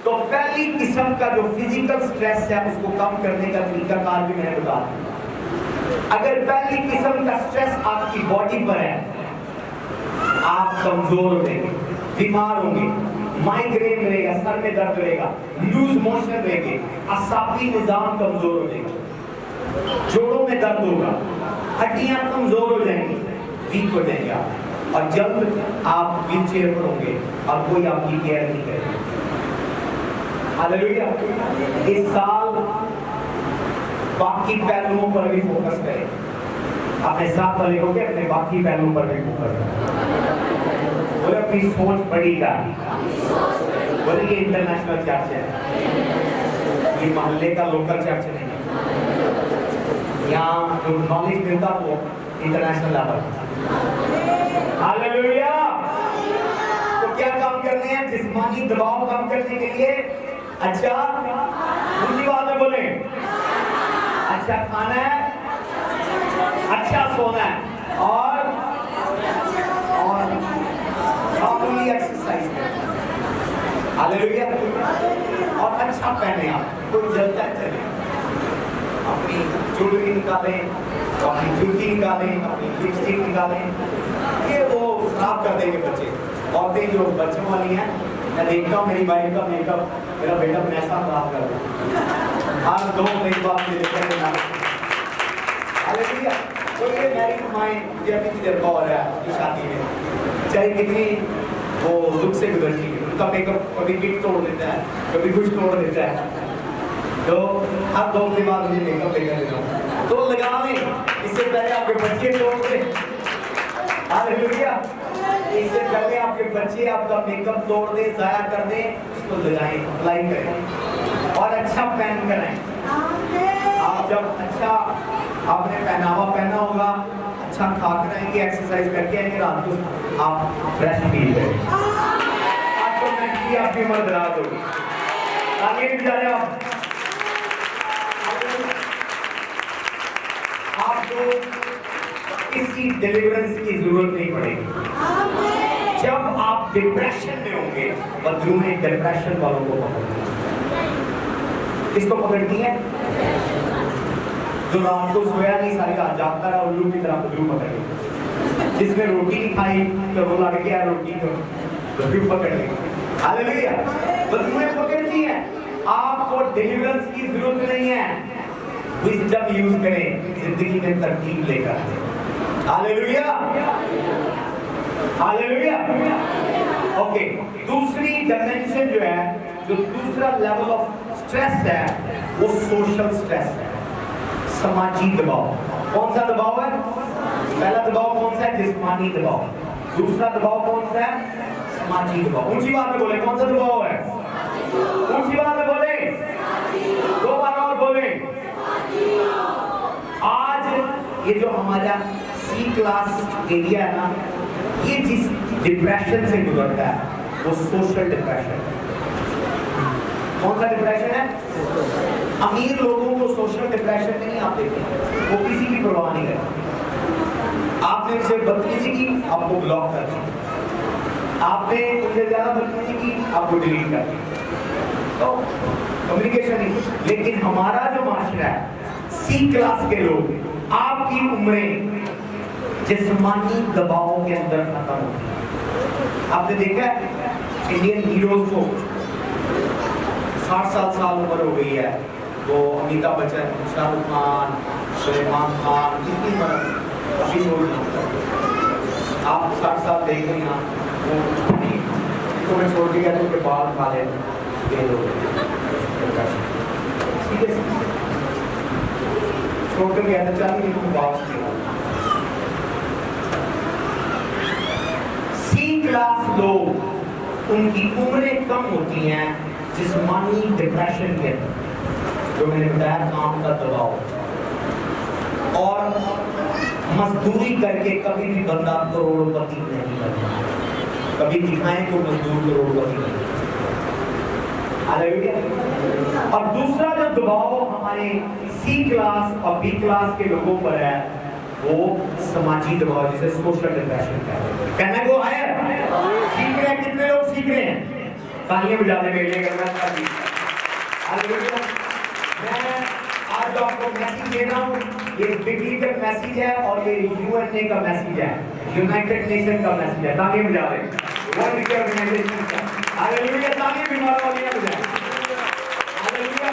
तो पहली किस्म का जो फिजिकल स्ट्रेस है उसको कम करने का तरीका कार भी मैंने बता दिया। अगर पहली किस्म का स्ट्रेस आपकी बॉडी पर है, आप कमजोर होंगे, बीमार होंगे, माइग्रेन रहेगा, सर में दर्द रहेगा, लूज मोशन रहेंगे, असाबी निजाम कमजोर हो जाएगा, जोड़ों में दर्द होगा, हड्डियां कमजोर हो जाएंगी, वीक हो जाएंगे आप, और जल्द आप व्हील चेयर पर होंगे और कोई आपकी केयर नहीं करेगा। हालेलुया। इस साल बाकी पहलुओं पर भी फोकस करें। अपने साथ वाले को अपने बाकी पहलुओं पर भी फोकस करें। बोले अपनी सोच बड़ी का, बोले ये इंटरनेशनल चर्च है, ये मोहल्ले का लोकल चर्च नहीं है। यहाँ जो नॉलेज मिलता वो इंटरनेशनल लेवल। हालेलुया। तो क्या काम करने हैं? जिस्मानी दबाव कम करने के लिए अच्छा, दूसरी बात में बोले, अच्छा खाना है, अच्छा सोना है, और मामूली एक्सरसाइज करना। हालेलुया। और अच्छा पहने, आप कोई जलता चले, अपनी ज्वेलरी निकालें, अपनी जूती निकालें, अपनी लिपस्टिक निकालें, ये वो खराब कर देंगे बच्चे। औरतें जो बच्चों वाली हैं, मैं देखता हूँ मेरी वाइफ का मेकअप, मेरा बेटा पैसा खराब कर रहा है, हर 2 दिन बाद मुझे देखते हैं। हालेलुया। तो ये मैरिड माएँ ये अभी तजुर्बा हो रहा है अपनी शादी में, चाहे कितनी वो दुख से गुजरती है, उनका मेकअप कभी किट तोड़ देता है, कभी कुछ तोड़ देता है, तो हर 2 दिन बाद मुझे मेकअप लेकर देता हूँ। तो लगा लें, इससे पहले आपके बच्चे तोड़ दें। हालेलुया। इससे पहले आपके बच्चे आपका मेकअप तोड़ दे, जाया कर दे, उसको लगाएं, अप्लाई करें और अच्छा पहन कर आए। आप जब अच्छा आपने पहनावा पहना होगा, अच्छा खाकर आएंगे, एक्सरसाइज करके आएंगे, रात को आप फ्रेश फील करेंगे, आपको मेंटली आपकी उम्र दराज होगी। आगे भी जा रहे हो आपको किसी डिलीवरेंस की जरूरत नहीं पड़ेगी। जब आप डिप्रेशन में होंगे, बदलूएं डिप्रेशन वालों को पकड़ती है। किसको पकड़ती है? जो रात को सोया नहीं, सारी रात जागता रहा, उल्लू की तरह बदलू पकड़ ली। जिसने रोटी नहीं खाई तो वो लड़ गया रोटी को, बदलू पकड़ ली। हालेलुया, बदलूएं पकड़ती है। आपको डिलीवरेंस की जरूरत नहीं है, विज़डम यूज करें, जिंदगी में तरतीब लेकर। Hallelujah, hallelujah. ओके, दूसरी डायमेंशन जो है, जो दूसरा लेवल ऑफ स्ट्रेस है, वो सोशल स्ट्रेस है, समाजी दबाव। कौन सा दबाव है? पहला दबाव कौन सा है? जिस्मानी दबाव। दूसरा दबाव कौन सा है? समाजी दबाव। ऊंची बात में बोले, कौन सा दबाव है? ऊंची बात में बोले, दो बार और बोले। आज ये जो हमारा सी क्लास एरिया है ना, ये जिस डिप्रेशन से गुजरता है वो सोशल डिप्रेशन। कौन सा डिप्रेशन है? अमीर लोगों को सोशल डिप्रेशन में नहीं आते, वो किसी की परवाह नहीं करते। आपने उनसे बदतमीजी की, आपको ब्लॉक कर दिया। आपने उनसे ज्यादा बदतमीजी की, आपको डिलीट कर दिया। तो कम्युनिकेशन नहीं। लेकिन हमारा जो माशरा है, सी क्लास के लोग, आपकी उम्रें जिस्मानी दबाव के अंदर खत्म होती है। आपने देखा है इंडियन हीरोज को 60 साल उम्र हो गई है, वो अमिताभ बच्चन, शाहरुख खान, सलमान खान, कितनी उम्र अभी लोग आप 60 साल देख रहे हैं, वो मैं छोड़ दिया तो बाल खा ले ठीक है, छोड़ कर गया था, चाहिए वापस क्लास लोग, उनकी उम्रें कम होती हैं जिस्मानी डिप्रेशन के अंदर, जो मैंने बताया, काम का दबाव, और मजदूरी करके कभी भी बंदा करोड़पति नहीं बनता। कभी दिखाएं तो मजदूर करोड़पति नहीं। और दूसरा जो दबाव हमारे सी क्लास और बी क्लास के लोगों पर है, वो समाजी दबाव, जिसे सोशल डिप्रेशन कहते हैं। वो है सीख रहे हैं, कितने लोग सीख रहे हैं? तालियां बजाने में लिए करना चाहिए। मैं आज आपको मैसेज दे रहा हूँ, ये बिग लीडर मैसेज है और ये यूएनए का मैसेज है, यूनाइटेड नेशन का मैसेज है। तालियां बजा रहे हैं वर्ल्ड के ऑर्गेनाइजेशन का। हालेलुया, तालियां भी मारो, तालियां बजाएं। हालेलुया।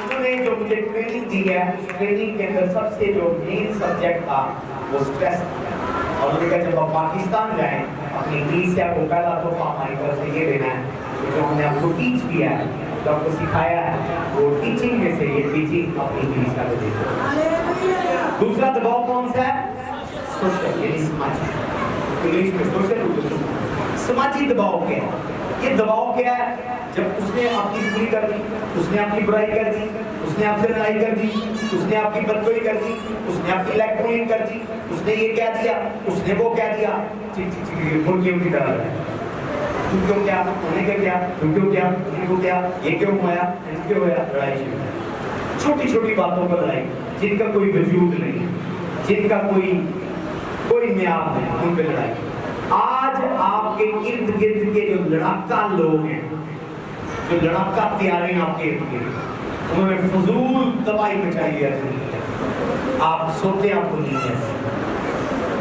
उन्होंने जो मुझे ट्रेनिंग दी है, उस ट्रेनिंग के अंदर सबसे जो मेन सब्जेक्ट था वो स्ट्रेस था। और उन्होंने कहा जब आप पाकिस्तान जाएं, अपनी इंग्लिश को पहला तोहफा हमारी तरफ से ये देना है, तो जो हमने आपको टीच किया है, जो आपको सिखाया है, वो टीचिंग में से ये टीचिंग अपनी इंग्लिश का दे। दूसरा दबाव कौन सा है? सोशल, यानी समाजी। इंग्लिश में सोशल, समाजी दबाव क्या है? ये दबाव क्या है? जब उसने आपकी बुरी कर दी, उसने आपकी बुराई कर दी, उसने आपसे लड़ाई कर दी, उसने आपकी बदगोई कर दी, उसने आपकी लाइक पुलिंग कर दी, उसने ये कह दिया, उसने वो कह दिया, मुर्गियों की तरह है। तू क्यों क्या, उन्हें क्या क्या, तू क्यों क्या, उनको क्या, ये क्यों हुआ, क्यों हुआ, लड़ाई शुरू। छोटी छोटी बातों पर लड़ाई, जिनका कोई वजूद नहीं, जिनका कोई म्याद नहीं, उन पे लड़ाई। आज आपके इर्द गिर्द के जो लड़ाका लोग हैं, जो लड़ाका तैयारी आपके इर्द गिर्द, उन्होंने फजूल तबाही मचाई है। आप सोते आपको नहीं है,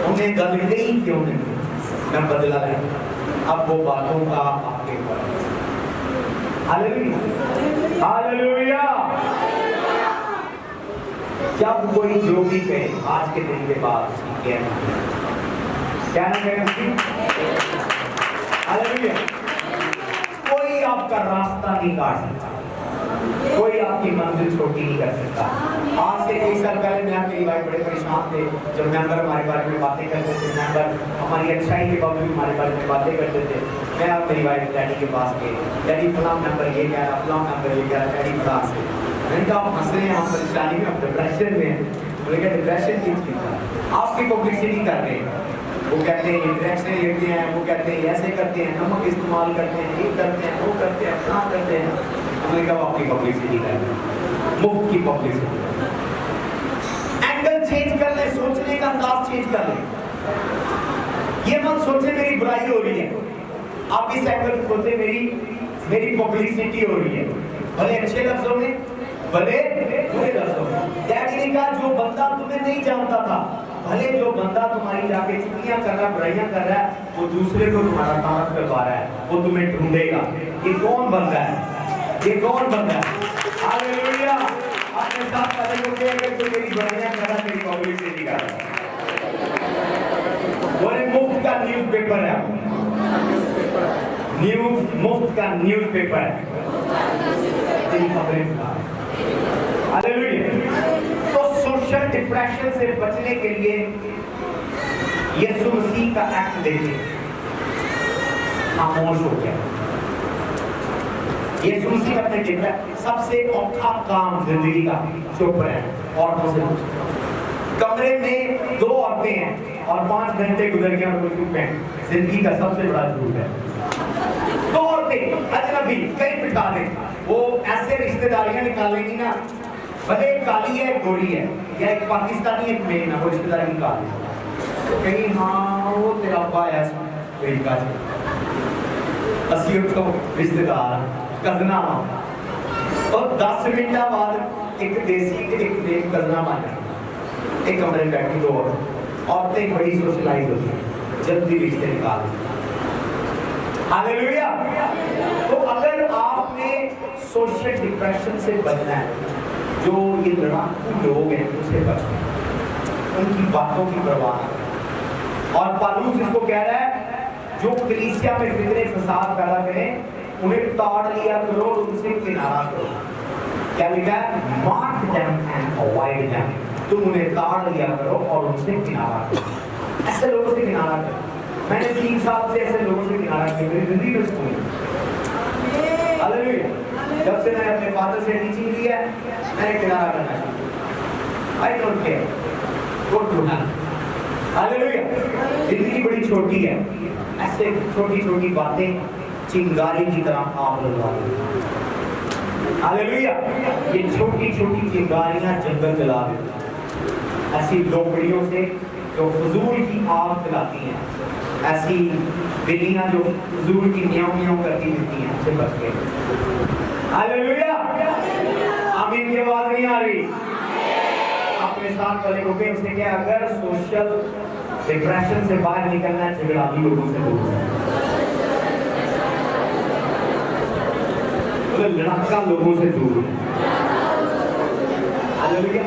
उन्हें गल गई क्यों नहीं, मैं बदला है। अब वो बातों का आपके ऊपर। Hallelujah, hallelujah. जब कोई जो भी कहे आज के दिन के बाद उसकी क्या ना कहे, हालेलुया। कोई आपका रास्ता नहीं काट सकता। कोई आपकी मंजिल छोटी नहीं कर सकता। आज से कई साल पहले मैं मेरी वाइफ बड़े परेशान थे जब मेंबर हमारे बारे में बातें करते थे, मेंबर हमारी अच्छाई के बावजूद हमारे बारे में बातें करते थे। मैं और मेरी वाइफ डैडी के पास गए, डैडी फलां मेंबर ये कह रहा, फलां मेंबर ये कह रहा, डैडी फलां से मैंने कहा आप हंस रहे हैं, आप परेशानी में, आप डिप्रेशन में हैं। बोले क्या डिप्रेशन की चीज़ है, आपकी पब्लिसिटी कर रहे हैं। वो कहते हैं इंटरेक्शन लेते हैं, वो कहते हैं ऐसे करते हैं, नमक इस्तेमाल करते हैं, ये करते हैं, वो करते हैं, कहाँ करते हैं। हमने कहा आपकी पब्लिसिटी कर रहे हैं, मुफ्त की पब्लिसिटी। एंगल चेंज कर ले, सोचने का अंदाज चेंज कर ले। ये मत सोचे मेरी बुराई हो रही है, आप इस एंगल से सोचे मेरी पब्लिसिटी हो रही है, भले अच्छे लफ्जों में, भले बुरे लफ्जों में। डैडी ने कहा जो बंदा तुम्हें नहीं जानता था, भले जो बंदा तुम्हारी जाके चुगलियां कर रहा, बुराइयां कर रहा है, वो दूसरे को तुम्हारा तारफ करवा रहा है, वो तुम्हें ढूंढेगा। ये कौन बंदा है, ये कौन बंदा है? हालेलुया। अपने साथ पता होते हैं कि मेरी बुराइयां कर रहा, मेरी पब्लिसिटी कर रहा। वो मुफ्त का न्यूज़पेपर है, मुफ्त का न्यूज़पेपर है। तो सोशल डिप्रेशन से बचने के लिए यीशु मसीह का एक्ट देखे खामोश हो गया। यीशु मसीह अपने डिप्रेशन सबसे औखा काम जिंदगी का चुप रहे, औरतों से कमरे में 2 औरतें हैं और 5 घंटे गुजर गए और चुप हैं। जिंदगी का सबसे बड़ा झूठ है। 2 औरतें अजनबी कहीं बिठा दें, वो ऐसे रिश्तेदारियां निकालेंगी ना, भले एक काली है एक गोरी है, या एक पाकिस्तानी एक मेन है, वो रिश्तेदारी निकाल तो कहीं हाँ वो तेरा अब्बा है असी तो रिश्तेदार कजना, और 10 मिनट बाद एक देसी एक देव कजना बन जाए। एक कमरे में बैठी 2 औरतें बड़ी सोशलाइज होती हैं, जल्दी रिश्ते निकाल। हालेलुया। तो अगर आपने सोशल डिप्रेशन से बचना है, जो ये लड़ाकू लोग हैं उनसे बचना है, उनकी बातों की परवाह न करें। और पौलुस इसको कह रहा है जो कलीसिया में फिक्रे फसाद पैदा करें उन्हें ताड़ लिया करो और उनसे किनारा करो। क्या लिखा है? Mark them and avoid them. तुम उन्हें ताड़ लिया करो और उनसे किनारा करो। ऐसे लोगों से किनारा करो। मैंने 3 साल से ऐसे लोगों से किनारा किया, मेरी जिंदगी में सुनी। हालेलुया। जब से मैंने अपने फादर से टीचिंग ली है, मैंने किनारा करना शुरू। I don't care, go to hell. Hallelujah. जिंदगी बड़ी छोटी है, ऐसे छोटी छोटी बातें चिंगारी की तरह आग लगा देती। हालेलुया। ये छोटी छोटी चिंगारियां जंगल जला देती। ऐसी लोकड़ियों से जो फजूल की आग जलाती हैं, ऐसी बिल्लियां जो फजूल की म्याऊं म्याऊं करती रहती हैं, उनसे बच गए। हालेलुया। आमीन की आवाज नहीं आ रही। अपने साथ वाले को कहें, उसने क्या, अगर सोशल डिप्रेशन से बाहर निकलना है, झगड़ालू लोगों से दूर रहना, लड़का लोगों से दूर रहना। हालेलुया।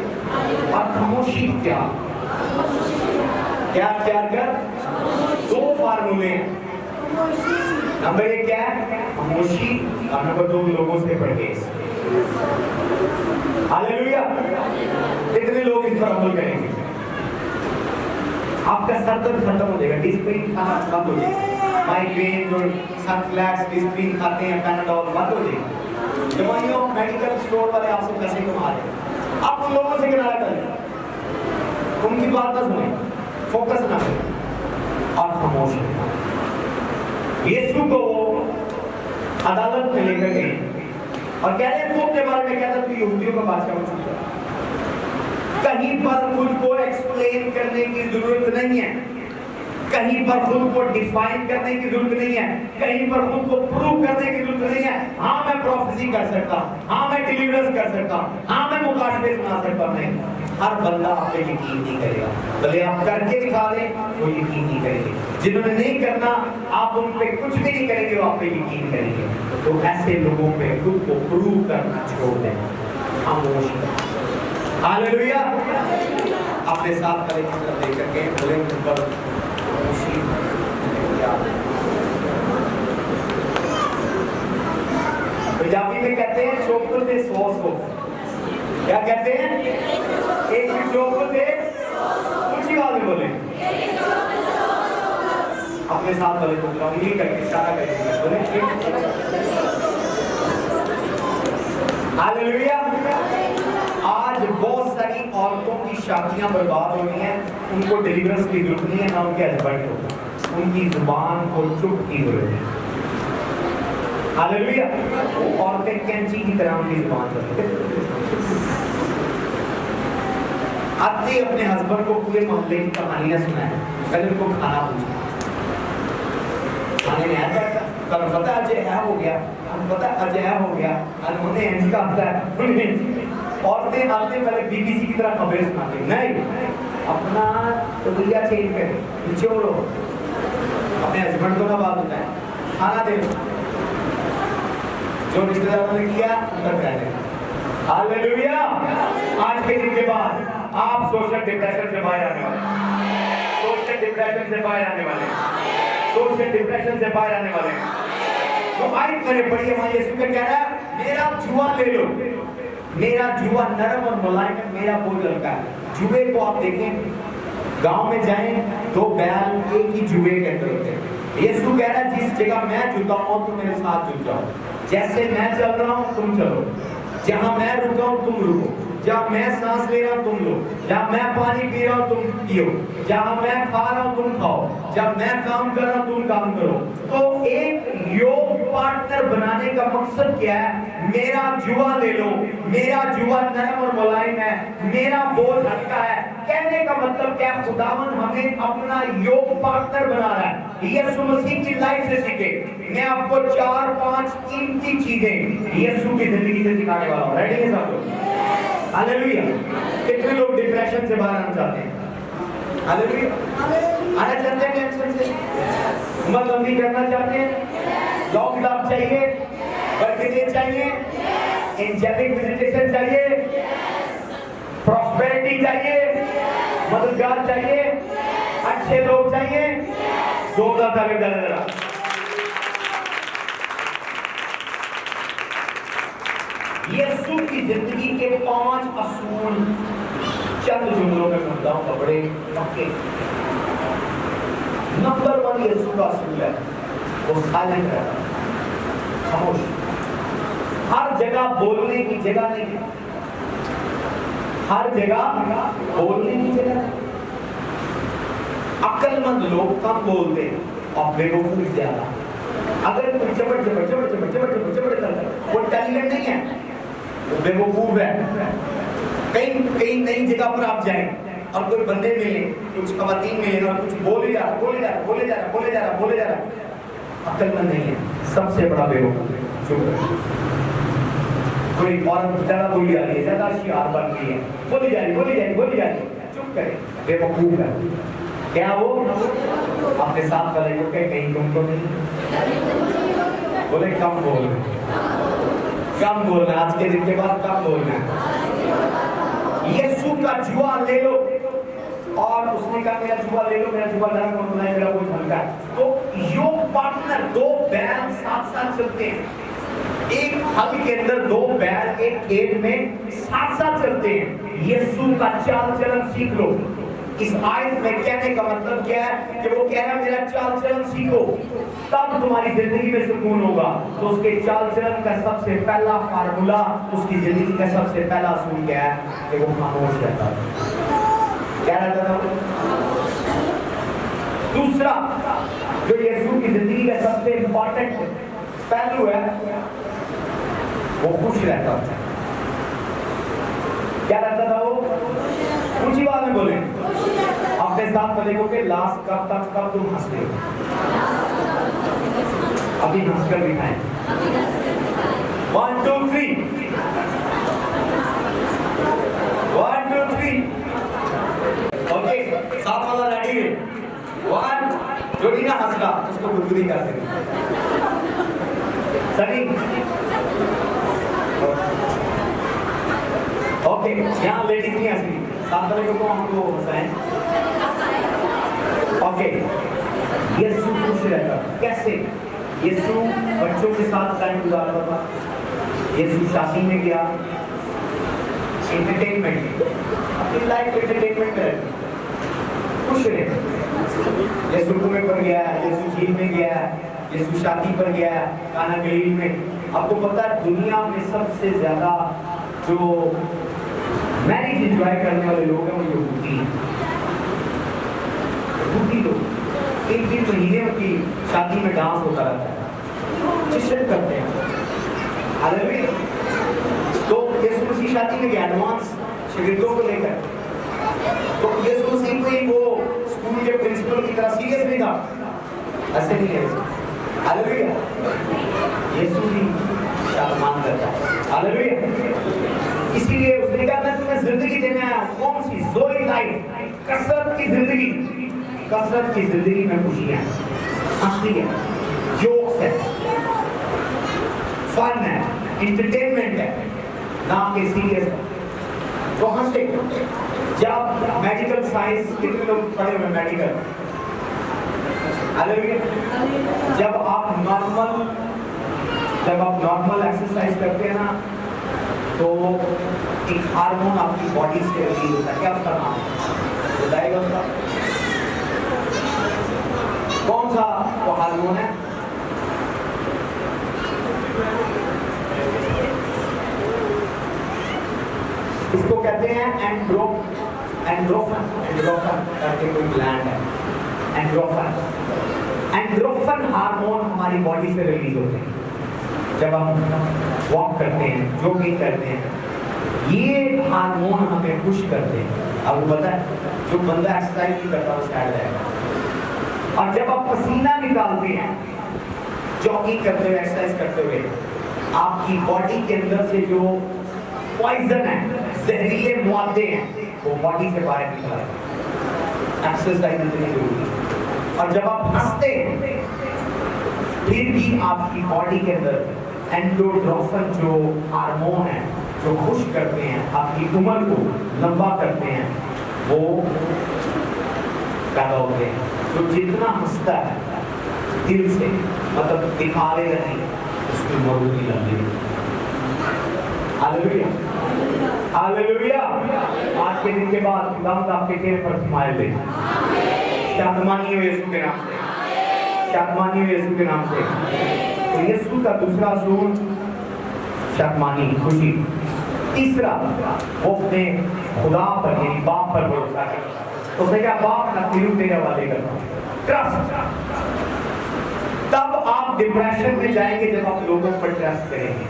और खामोशी क्या प्यार कर 2 फार्मूले हैं। नंबर 1 क्या है? खामोशी, और नंबर 2 लोगों से परहेज। हालेलुया। कितने लोग इस पर अमल करेंगे? आपका सर दर्द खत्म हो जाएगा, डिस्प्रिन खाना बंद हो जाएगा, माइग्रेन जो सनफ्लैक्स डिस्प्रिन खाते हैं, पैनाडोल बंद हो जाएगा। दवाइयों मेडिकल स्टोर वाले आपसे पैसे कमा रहे हैं, आप उन लोगों से किनारा करें, उनकी बात ना सुने, फोकस ना करें और खामोश रहें। यीशु को अदालत में लेकर गए और कह रहे हैं, तू अपने बारे में कहता तू यहूदियों का बादशाह हो चुका है। कहीं पर खुद को एक्सप्लेन करने की जरूरत नहीं है, कहीं पर खुद को डिफाइन करने की जरूरत नहीं है, कहीं पर खुद को प्रूव करने की जरूरत नहीं है। हाँ मैं प्रोफेसी कर सकता हूँ, हाँ मैं डिलीवरेंस कर सकता हूँ, हाँ मैं मुकाशफे सुना सकता हूँ। नहीं, हर बंदा आप पे यकीन नहीं करेगा, भले आप करके दिखा दें वो यकीन नहीं करेंगे। जिन्होंने नहीं करना, आप उन पे कुछ भी नहीं करेंगे, वो आप पे यकीन करेंगे। तो ऐसे लोगों पे खुद को प्रूव करना छोड़ दें, खामोश करें। हालेलुया। अपने साथ करें की तरफ देख करके बोले ऊपर पंजाबी में कहते हैं चोकर दे 100 क्या कहते हैं? एक चोकर दे, ऊंची आवाज में बोले, अपने साथ वाले को उंगली करके इशारा करेंगे, बोले हालेलुया। आज बहुत सारी औरतों की शादियां बर्बाद हो रही हैं, उनको डिलीवरेंस की जरूरत नहीं है, ना उनके हस्बैंड को, उनकी जुबान को चुप की जरूरत है। हालेलुया। औरतें कैंची की तरह उनकी जुबान चलती है। आते अपने हस्बैंड को पूरे मोहल्ले की कहानियां सुनाए, पहले उनको खाना पूछा, खाने में आता है, कल पता अजय है हो गया, हम पता अजय हो गया, उन्होंने इनका आता है। औरतें आते पहले बीबीसी की तरह खबरें सुनाती, नहीं अपना तो दुनिया चेंज करे, निचोड़ो, अपने हस्बैंड को ना बात बताए, खाना दे, जो रिश्तेदारों ने किया उनका कहने। हालेलुया। आज के दिन के बाद आप सोशल डिप्रेशन से बाहर आने वाले, सोशल डिप्रेशन से बाहर आने वाले, सोशल डिप्रेशन से बाहर आने वाले। तो आई करे पढ़िए, वहां यीशु क्या कह रहा है? मेरा जुआ ले लो, मेरा जुआ नरम और मुलायम है, मेरा बोझ हल्का है। जुए को आप देखें, गांव में जाएं, 2 बैल एक ही जुए के अंदर होते हैं। यीशु कह रहा है जिस जगह मैं जुटा हूं तुम मेरे साथ जुट जाओ, जैसे मैं चल रहा हूं तुम चलो, जहां मैं रुका हूं तुम रुको, जहां मैं सांस ले रहा हूं तुम लो, जहां मैं पानी पी रहा हूं तुम पियो, जहां मैं खा रहा हूं तुम खाओ, जब मैं काम कर रहा हूं तुम काम करो। तो एक योग पार्टनर बनाने का मकसद क्या है? मेरा जुआ ले लो, मेरा जुआ नरम और मुलायम है, मेरा बोझ हल्का है। कहने का मतलब क्या? खुदावन हमें अपना योग पार्टनर बना रहा है। यीशु मसीह की लाइफ से सीखे। मैं आपको 4-5 कीमती चीजें यीशु की जिंदगी से सिखाने वाला हूं। रेडी है सब लोग? हालेलुया। कितने लोग डिप्रेशन से बाहर आना चाहते हैं? हालेलुया। आना चाहते हैं टेंशन से, उम्र लंबी करना चाहते हैं, लॉन्ग लाइफ चाहिए, बरकतें चाहिए, एंजेलिक विजिटेशन चाहिए, प्रॉस्पेरिटी चाहिए, मददगार चाहिए, अच्छे लोग चाहिए, जोरदार ताली जरा। यीशु की जिंदगी के 5 असूल चंद जुमलों में कहता हूं, बड़े पक्के। नंबर 1 यीशु का असूल है, वो साइलेंट रहता, खामोश, हर जगह बोलने की जगह नहीं, हर जगह बोलने की जगह। अक्लमंद लोग कम बोलते हैं और बेवकूफ ज्यादा। अगर कोई चपट करता है, वो टैलेंट नहीं है, वो बेवकूफ है। कहीं नई जगह पर आप जाएं और कोई बंदे मिले, कुछ खवातीन मिले और कुछ बोले जा रहा, अक्लमंद नहीं है, सबसे बड़ा बेवकूफ है। चुप। कोई औरत ज्यादा बोली जा रही है, ज्यादा शियार बन गई है, बोली जा रही, चुप करे, बेवकूफ है। क्या वो अपने साथ वाले को कहीं तुमको नहीं बोले, कम बोलना, आज के दिन के बाद कम बोलना। यीशु का जुआ ले लो, और उसने कहा मेरा जुआ ले लो, मेरा जुआ नरम और मुलायम, मेरा बोझ हल्का है। तो योग पार्टनर 2 बैल साथ चलते हैं, एक हल के अंदर 2 बैल एक खेत में साथ चलते हैं। यीशु का चाल चलन सीख लो। इस आयत में कहने का मतलब क्या है कि वो कह रहा है मेरा चाल चलन सीखो, तब तुम्हारी जिंदगी में सुकून होगा। तो उसके चाल चलन का सबसे पहला फार्मूला, उसकी जिंदगी का सबसे पहला असूल क्या है कि वो खामोश रहता है। क्या रहता था? दूसरा जो यीशु की जिंदगी का सबसे इंपॉर्टेंट पहलू है, वो खुश रहता था। क्या रहता था वो? ऊंची आवाज में बोले, अपने साथ वाले को के लास्ट कब तुम हंसते हो? अभी हंसकर दिखाएं। 1 2 3 1 2 3 ओके, साथ वाला रेडी है। 1 जो भी ना हंसगा उसको गुदगुदी कर देंगे। सही ओके, यहाँ लेडीज नहीं हंसी, साथ वाले को हमको हंसाएं। ओके, यीशु खुश रहता। कैसे? यीशु बच्चों के साथ टाइम गुजारता था, यीशु शादी में गया, एंटरटेनमेंट, अपनी लाइफ एंटरटेनमेंट में खुश रहे। यीशु कुएं पर गया, यीशु झील में गया, यीशु शादी पर गया, काना गलील में। आपको पता है दुनिया में सबसे ज्यादा जो मैरिज एंजॉय करने वाले लोग हैं वो यहूदी हैं। यहूदी लोग 3-3 महीने उनकी शादी में डांस होता रहता है, जश्न करते हैं। हालेलुया। तो यीशु मसीह शादी में गया एडवांस शागिर्दों को लेकर, तो यीशु मसीह कोई वो स्कूल के प्रिंसिपल की तरह सीरियस नहीं था, ऐसे नहीं है। हालेलुया। यीशु भी शादमान करता है। हालेलुया। इसीलिए उसने कहा मैं तुम्हें जिंदगी देने आया हूं। कौन सी? ज़ोई लाइफ, कसरत की जिंदगी। कसरत की जिंदगी में खुशियां, हंसी है, जोक्स है, फन है, एंटरटेनमेंट है, ना कि सीरियस है। तो हंसे। जब मेडिकल साइंस, कितने लोग पढ़े हुए मेडिकल? हालेलुया। जब आप नॉर्मल एक्सरसाइज करते हैं ना, तो एक हार्मोन आपकी बॉडी से रिलीज होता है। क्या उसका नाम है? बताएगा उसका? कौन सा वो हार्मोन है? इसको कहते हैं एंड्रोफन करके कोई ग्लैंड है। एंड्रोफन हार्मोन हमारी बॉडी से रिलीज होते हैं जब हम वॉक करते हैं, जॉगिंग करते हैं। ये हार्मोन हमें खुश करते हैं। आपको पता है जो बंदा एक्सरसाइज नहीं करता वो सैड रहेगा। और जब आप पसीना निकालते हैं जॉगिंग करते हुए, एक्सरसाइज करते हुए, आपकी बॉडी के अंदर से जो पॉइजन है, जहरीले मुआदे हैं, वो बॉडी से बाहर निकल आए। एक्सरसाइज इतनी जरूरी है। और जब आप हंसते हैं फिर भी आपकी बॉडी के अंदर एंडोर्फिन जो हार्मोन है जो खुश करते हैं, आपकी उम्र को लंबा करते हैं, वो पैदा होते हैं। जो जितना हंसता है दिल से, मतलब दिखावे नहीं, उसकी उम्र उतनी लंबी है। हालेलुया। हालेलुया। आज के दिन के बाद खुदावंद आपके चेहरे पर स्माइल दे। शादमानी हो यीशु के नाम से, शादमानी हो यीशु के नाम से। तो यीशु का दूसरा असूल शादमानी, खुशी। तीसरा वो अपने खुदा पर यानी बाप पर भरोसा है। तो क्या बाप ना तिलू तेरे वाले करना, ट्रस्ट। तब आप डिप्रेशन में जाएंगे जब आप लोगों पर ट्रस्ट करेंगे।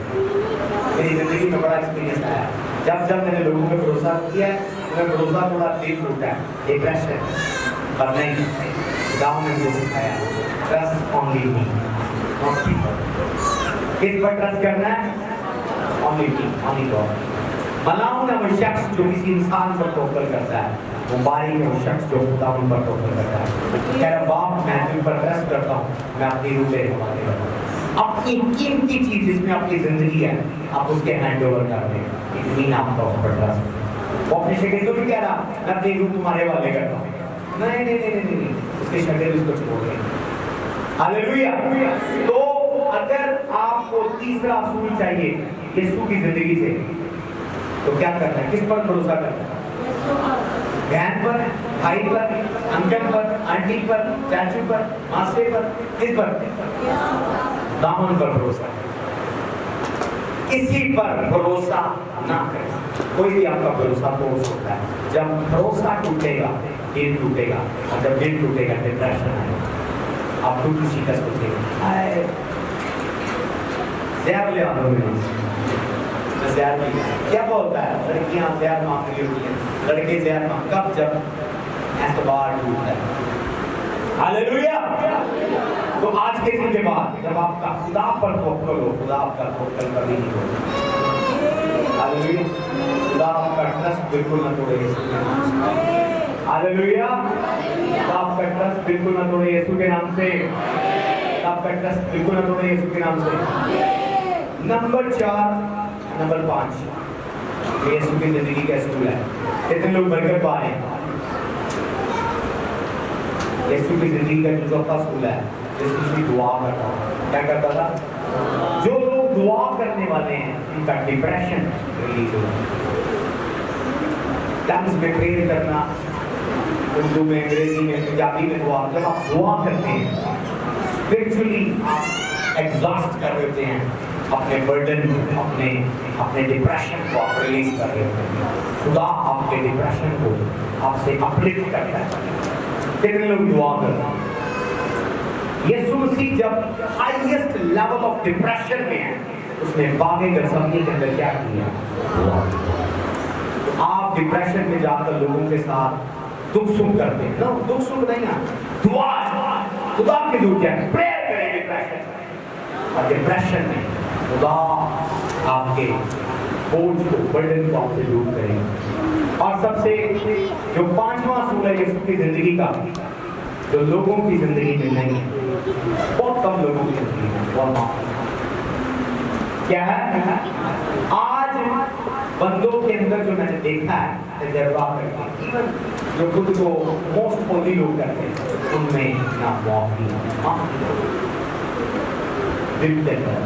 मेरी जिंदगी में बड़ा एक्सपीरियंस आया, जब मैंने लोगों पे भरोसा किया है, मेरा भरोसा थोड़ा दिल टूटा है, डिप्रेशन। पर नहीं, गाँव में मुझे सिखाया trust only me, not people. किस पर ट्रस्ट करना है? Only me, only God. मलाऊं ना वो शख्स जो किसी इंसान पर तवक्कुल करता है, वो बारी में वो शख्स जो खुदा उन पर तवक्कुल करता है। कह रहा बाप मैं तुम पर ट्रस्ट करता हूँ, मैं अपनी रूह तेरे हवाले करता हूँ। अपनी कीमती चीज जिसमें अपनी जिंदगी है, आप उसके हैंड ओवर कर दें। इतनी आपका उस पर ट्रस्ट। वो अपने शागिर्दों भी कह रहा मैं अपनी रूह तुम्हारे हवाले करता हूँ। नहीं, उसके शागिर्द उसको छोड़ दें। हालेलुया। तो अगर आपको तीसरा असूल चाहिए यीशु की जिंदगी से, तो क्या करना है? किस पर भरोसा करना है? बहन पर, भाई पर, अंकल पर, आंटी पर, चाचू पर, मासे पर, किस पर? दामन पर भरोसा। किसी पर भरोसा ना करें। कोई भी आपका भरोसा तोड़ सकता है। जब भरोसा टूटेगा दिल टूटेगा, और जब दिल टूटेगा डिप्रेशन आएगा। आप खुद किसी का सोचेंगे जहर ले आओ जहर क्या बोलता है? लड़कियां जहर मांग रही होती हैं, लड़के जहर मांग, कब? जब एतबार टूटता है। हालेलुया। तो आज के दिन के बाद जब आपका खुदा पर तवक्कुल हो, खुदा आपका तवक्कुल कभी नहीं होगा। हालेलुया। खुदा आपका ट्रस्ट बिल्कुल न तोड़े यीशु के नाम से। हालेलुया। खुदा आपका ट्रस्ट बिल्कुल न तोड़े यीशु के नाम से। आपका ट्रस्ट बिल्कुल न तोड़े यीशु के नाम से। नंबर 4, नंबर 5 यीशु की जिंदगी का असूल है। कितने लोग बरकत पा रहे हैं? यीशु की जिंदगी का जो चौथा असूल है, यीशु की दुआ करता था। क्या करता था? जो लोग दुआ करने वाले हैं इनका डिप्रेशन रिलीज होगा। टंग्स में प्रेयर करना, उर्दू में, अंग्रेजी में, पंजाबी में दुआ, जब आप दुआ करते हैं स्पिरिचुअली आप एग्जॉस्ट कर देते हैं अपने बर्डन, अपने डिप्रेशन को आप रिलीज कर रहे हैं। खुदा आपके डिप्रेशन को आपसे अपलिफ्ट करता है। कितने लोग दुआ करते हैं? यीशु मसीह जब हाईएस्ट लेवल ऑफ डिप्रेशन में है, उसने बागे गत्सेमनी के अंदर क्या किया? तो आप डिप्रेशन में जाकर लोगों के साथ दुख सुख करते हैं ना, दुख सुख नहीं है, दुआ, खुदा के दुख है, प्रेयर करें डिप्रेशन। और डिप्रेशन में खुदा आपके बोझ को, बर्डन को आपसे दूर करेंगे। और सबसे जो पांचवा असूल है यीशु की जिंदगी का, जो लोगों की जिंदगी में नहीं है, बहुत कम लोगों की जिंदगी में, बहुत माफ क्या है? आज बंदों के अंदर जो मैंने देखा है तजर्बा करके, इवन जो खुद को मोस्ट होली लोग करते हैं, उनमें ना माफी दिल देता है।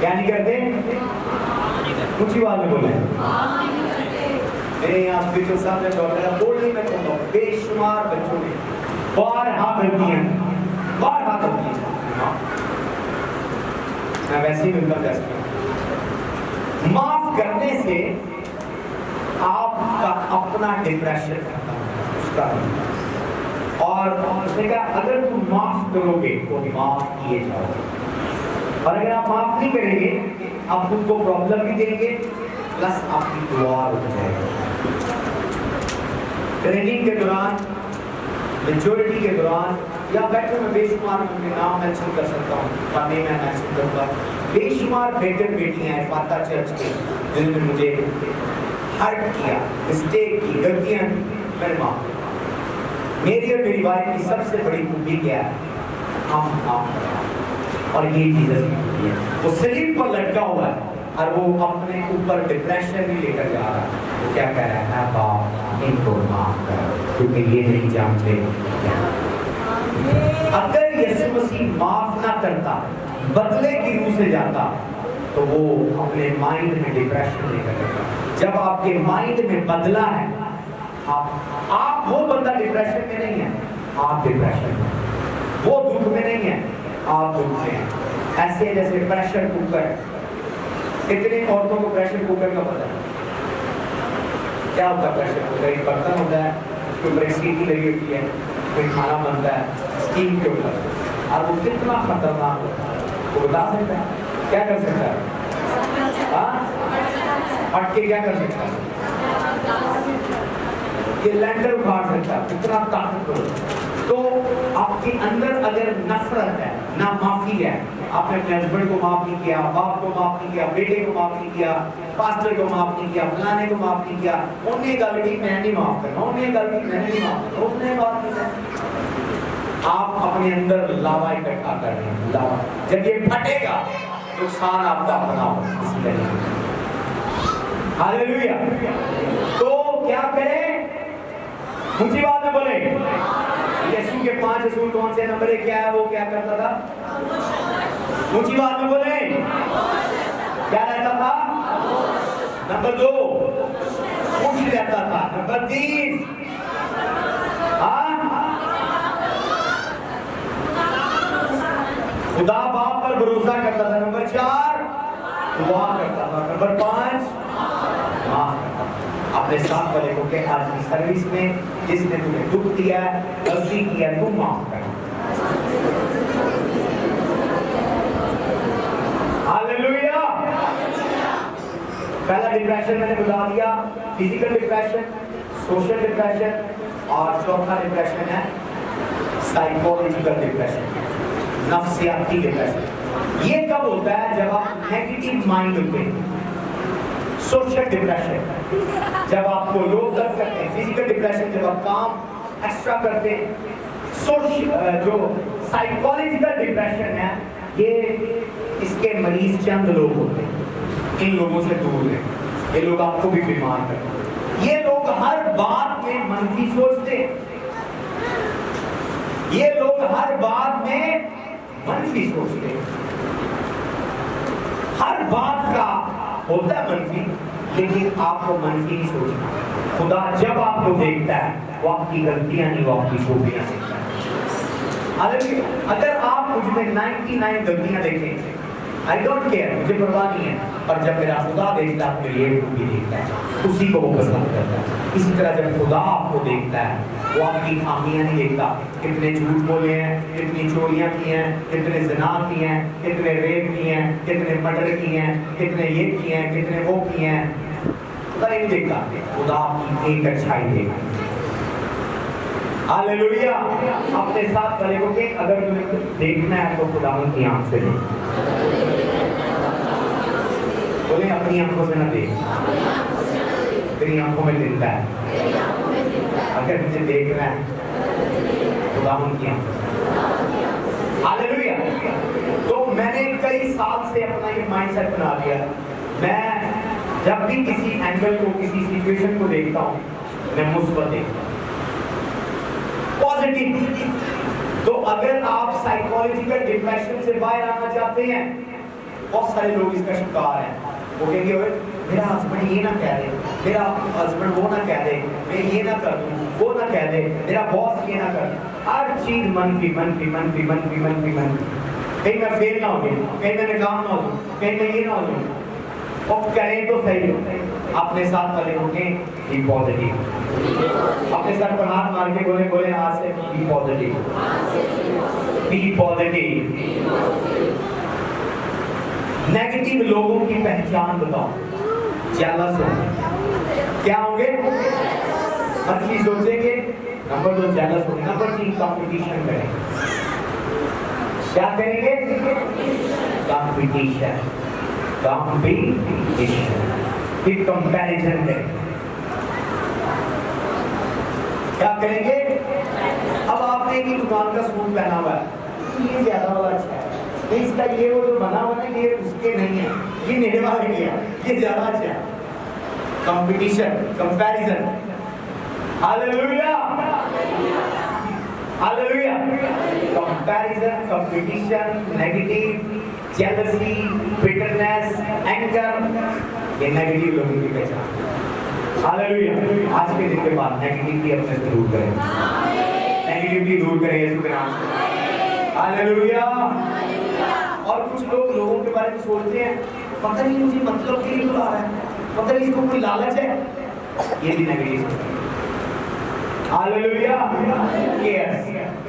क्या नहीं करते? कुछ ही बात में बोले मेरे यहाँ स्पीकर साहब ने डॉक्टर बोल नहीं, मैं कहूँगा बेशुमार बच्चों ने बारहा गलतियां मैं वैसे ही मिलकर करता हूं। माफ करने से आपका अपना डिप्रेशन खत्म उसका, और उसने कहा अगर तुम माफ करोगे तो माफ किए जाओगे, और अगर आप माफ नहीं करेंगे आप खुद को प्रॉब्लम भी देंगे, प्लस आपकी दुआ रुक जाएगी। ट्रेनिंग के दौरान, मेच्योरिटी के दौरान, या बैठे में बेशुमार उनके नाम मेंशन कर सकता हूँ, मैं मेंशन करूँगा, बेशुमार बेटे बेटियाँ हैं फाता चर्च के जिन्होंने मुझे हर्ट किया, मिस्टेक की, गलतियाँ की, मैंने माफ किया। मेरी और मेरी वाइफ की सबसे बड़ी खूबी क्या है? हम माफ करना, और ये जीसस की खूबी है। वो सलीब पर लटका हुआ है और वो अपने ऊपर डिप्रेशन भी लेकर जा रहा है। वो क्या कह रहा है? बाप इनको माफ कर, क्योंकि ये नहीं जानते। अगर यीशु मसीह माफ ना करता, बदले की रूह से जाता, तो वो अपने माइंड में डिप्रेशन लेकर जाता। जब आपके माइंड में बदला है, आप वो बंदा डिप्रेशन में नहीं है, आप डिप्रेशन में, वो दुख में नहीं है, आप दुख में हैं। ऐसे जैसे प्रेशर कुकर, कितने औरतों को प्रेशर कुकर का पता है? क्या होता है प्रेशर कुकर? एक बर्तन होता है, उसके ऊपर एक सीटी लगी होती है, कोई खाना बनता है स्टीम के ऊपर, और वो कितना खतरनाक होता है वो बता सकता है? क्या कर सकता है? हट के क्या कर सकता है? ये लैंडर उखाड़ सकता है, कितना ताकतवर। तो आपके अंदर अगर नफरत है, ना माफी है, आपने अपने हस्बैंड को माफ नहीं किया, बाप को माफ नहीं किया, बेटे को माफ नहीं किया, पास्टर को माफ नहीं किया, फलाने को माफ नहीं किया, उन्हें गलती मैं नहीं माफ करना, उन्हें गलती मैं नहीं माफ करना, उसने बात नहीं करना। आप अपने अंदर लावा इकट्ठा कर रहे हैं, लावा। जब ये फटेगा नुकसान आपका अपना होगा। हालेलुया। तो क्या करें? ऊंची बात में बोले। यीशु के 5 असूल कौन से? नंबर 1 क्या है? वो क्या करता था? ऊंची बात में बोले। क्या रहता था? नंबर 2 खुश रहता था। नंबर 3 खुदा बाप पर भरोसा करता था। नंबर 4 दुआ करता था। नंबर 5 अपने साथ वाले को कहे आज की सर्विस में जिसने तुम्हें दुख दिया, गलती किया, तुम माफ कर। हालेलुया। पहला डिप्रेशन मैंने बता दिया, फिजिकल डिप्रेशन, सोशल डिप्रेशन, और चौथा डिप्रेशन है साइकोलॉजिकल डिप्रेशन, नफ्सियाती डिप्रेशन। ये कब होता है? जब आप नेगेटिव माइंड होते हैं। सोशल डिप्रेशन जब आपको लोग दर्द करते हैं, फिजिकल डिप्रेशन जब आप काम एक्स्ट्रा करते हैं, जो साइकोलॉजिकल डिप्रेशन है, ये इसके मरीज चंद लोग होते हैं। इन लोगों से दूर रहें, ये लोग आपको भी बीमार करते हैं। ये लोग हर बात में मंफी सोचते हैं, ये लोग हर बात में मनफी सोचते हैं। हर बात का होता है मनफी, लेकिन आपको मनफी नहीं सोचना। खुदा जब आपको देखता है वो आपकी गलतियां नहीं, वो आपकी खूबियां देखता है। अगर आप मुझ में 99 गलतियां देखें, आई डोंट केयर, मुझे परवाह नहीं है, पर जब मेरा खुदा देखता है तो ये खूबी देखता है, उसी को वो पसंद करता है। इसी तरह जब खुदा आपको देखता है वो आपकी खामियां नहीं देखता, कितने झूठ बोले हैं, कितनी चोरियां की हैं, कितने ज़िना किए हैं, कितने रेप किए हैं, कितने मर्डर किए हैं, कितने ये किए हैं, कितने वो किए हैं, खुदा नहीं देखता। खुदा आपकी एक अच्छाई देखता। हालेलुया। अपने साथ वाले को के अगर तुम्हें देखना है तो खुदा की आंख से देख, बोले अपनी आंखों से ना देख, तेरी आंखों में दिखता है। अगर मुझे देखना है खुदा की आंखों से। हालेलुया। तो मैंने कई साल से अपना ये माइंडसेट बना लिया, मैं जब भी किसी एंगल को, किसी सिचुएशन को देखता हूँ, मैं मुस्बत देखता हूँ, पॉजिटिव। तो अगर आप साइकोलॉजिकल डिप्रेशन से बाहर आना चाहते हैं, बहुत सारे लोग इसका शिकार हैं। वो कहेंगे मेरा हस्बैंड ये ना कह दे, मेरा हस्बैंड वो ना कह दे, मैं ये ना कर दूं, वो ना कह दे, मेरा बॉस ये ना कर। हर चीज मनफी मनफी मनफी मनफी मनफी मनफी। कहीं मैं फेल ना हो गई, कहीं मैं नाकाम ना हो जाऊं, कहीं मैं ये ना हो जाऊं। और करें तो सही, अपने साथ वाले को बी पॉजिटिव, अपने सर पर हाथ मार के बोले बोले आज से be positive, be positive. Negative लोगों की पहचान बताओ, जेलस हो, क्या होंगे? हर चीज सोचेंगे। नंबर 2 जेलस होंगे। नंबर 3 कंपटीशन करेंगे। क्या करेंगे? कंपटीशन, कंपटीशन, फिर कंपैरिजन करेंगे। क्या करेंगे? अब आपने एक ही दुकान का सूट पहना हुआ है, ये ज्यादा वाला अच्छा है, इसका ये वो जो बना हुआ है ये उसके नहीं है, ये मेरे वाले के है, ये ज्यादा अच्छा है। Competition, comparison. Hallelujah, hallelujah. Comparison, competition, negative, jealousy, bitterness, anger, ये नेगेटिव लोगों की पहचान। हालेलुया। आज के दिन के बाद नेगेटिविटी अपने से दूर करें, नेगेटिविटी दूर करें यीशु के नाम से। हालेलुया। और कुछ लोग लोगों के बारे में सोचते हैं, पता नहीं मुझे मतलब के लिए बुला रहा है, पता नहीं इसको कोई लालच है, ये भी नेगेटिव है। हालेलुया। केयर्स,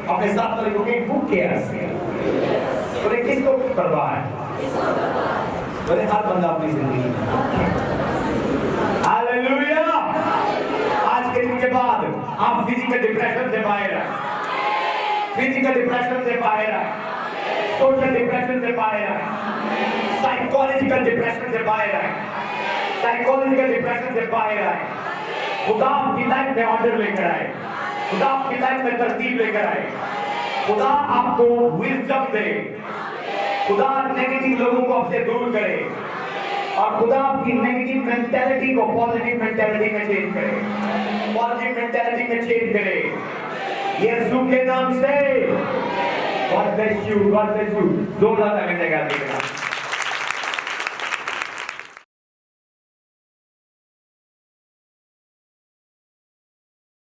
अपने साथ वाले को कहें, हु केयर्स? बोले किसको परवाह है? बोले हर बंदा अपनी जिंदगी में। हालेलुया। आज के दिन के बाद आप फिजिकल डिप्रेशन से बाहर आए, फिजिकल डिप्रेशन से बाहर आए, सोशल डिप्रेशन से बाहर आए, साइकोलॉजिकल डिप्रेशन से बाहर आए, साइकोलॉजिकल डिप्रेशन से बाहर आए। खुदा आपकी लाइफ में ऑर्डर लेकर आए, खुदा आपकी लाइफ में तरतीब लेकर आए, खुदा आपको विजडम दे, खुदा नेगेटिव लोगों को आपसे दूर करे और खुदा आपकी नेगेटिव मेंटालिटी को पॉजिटिव मेंटालिटी में चेंज करे, पॉजिटिव मेंटालिटी में चेंज करे यीशु के नाम से। God bless you, God bless you। जोरदार ताली बजाएगा।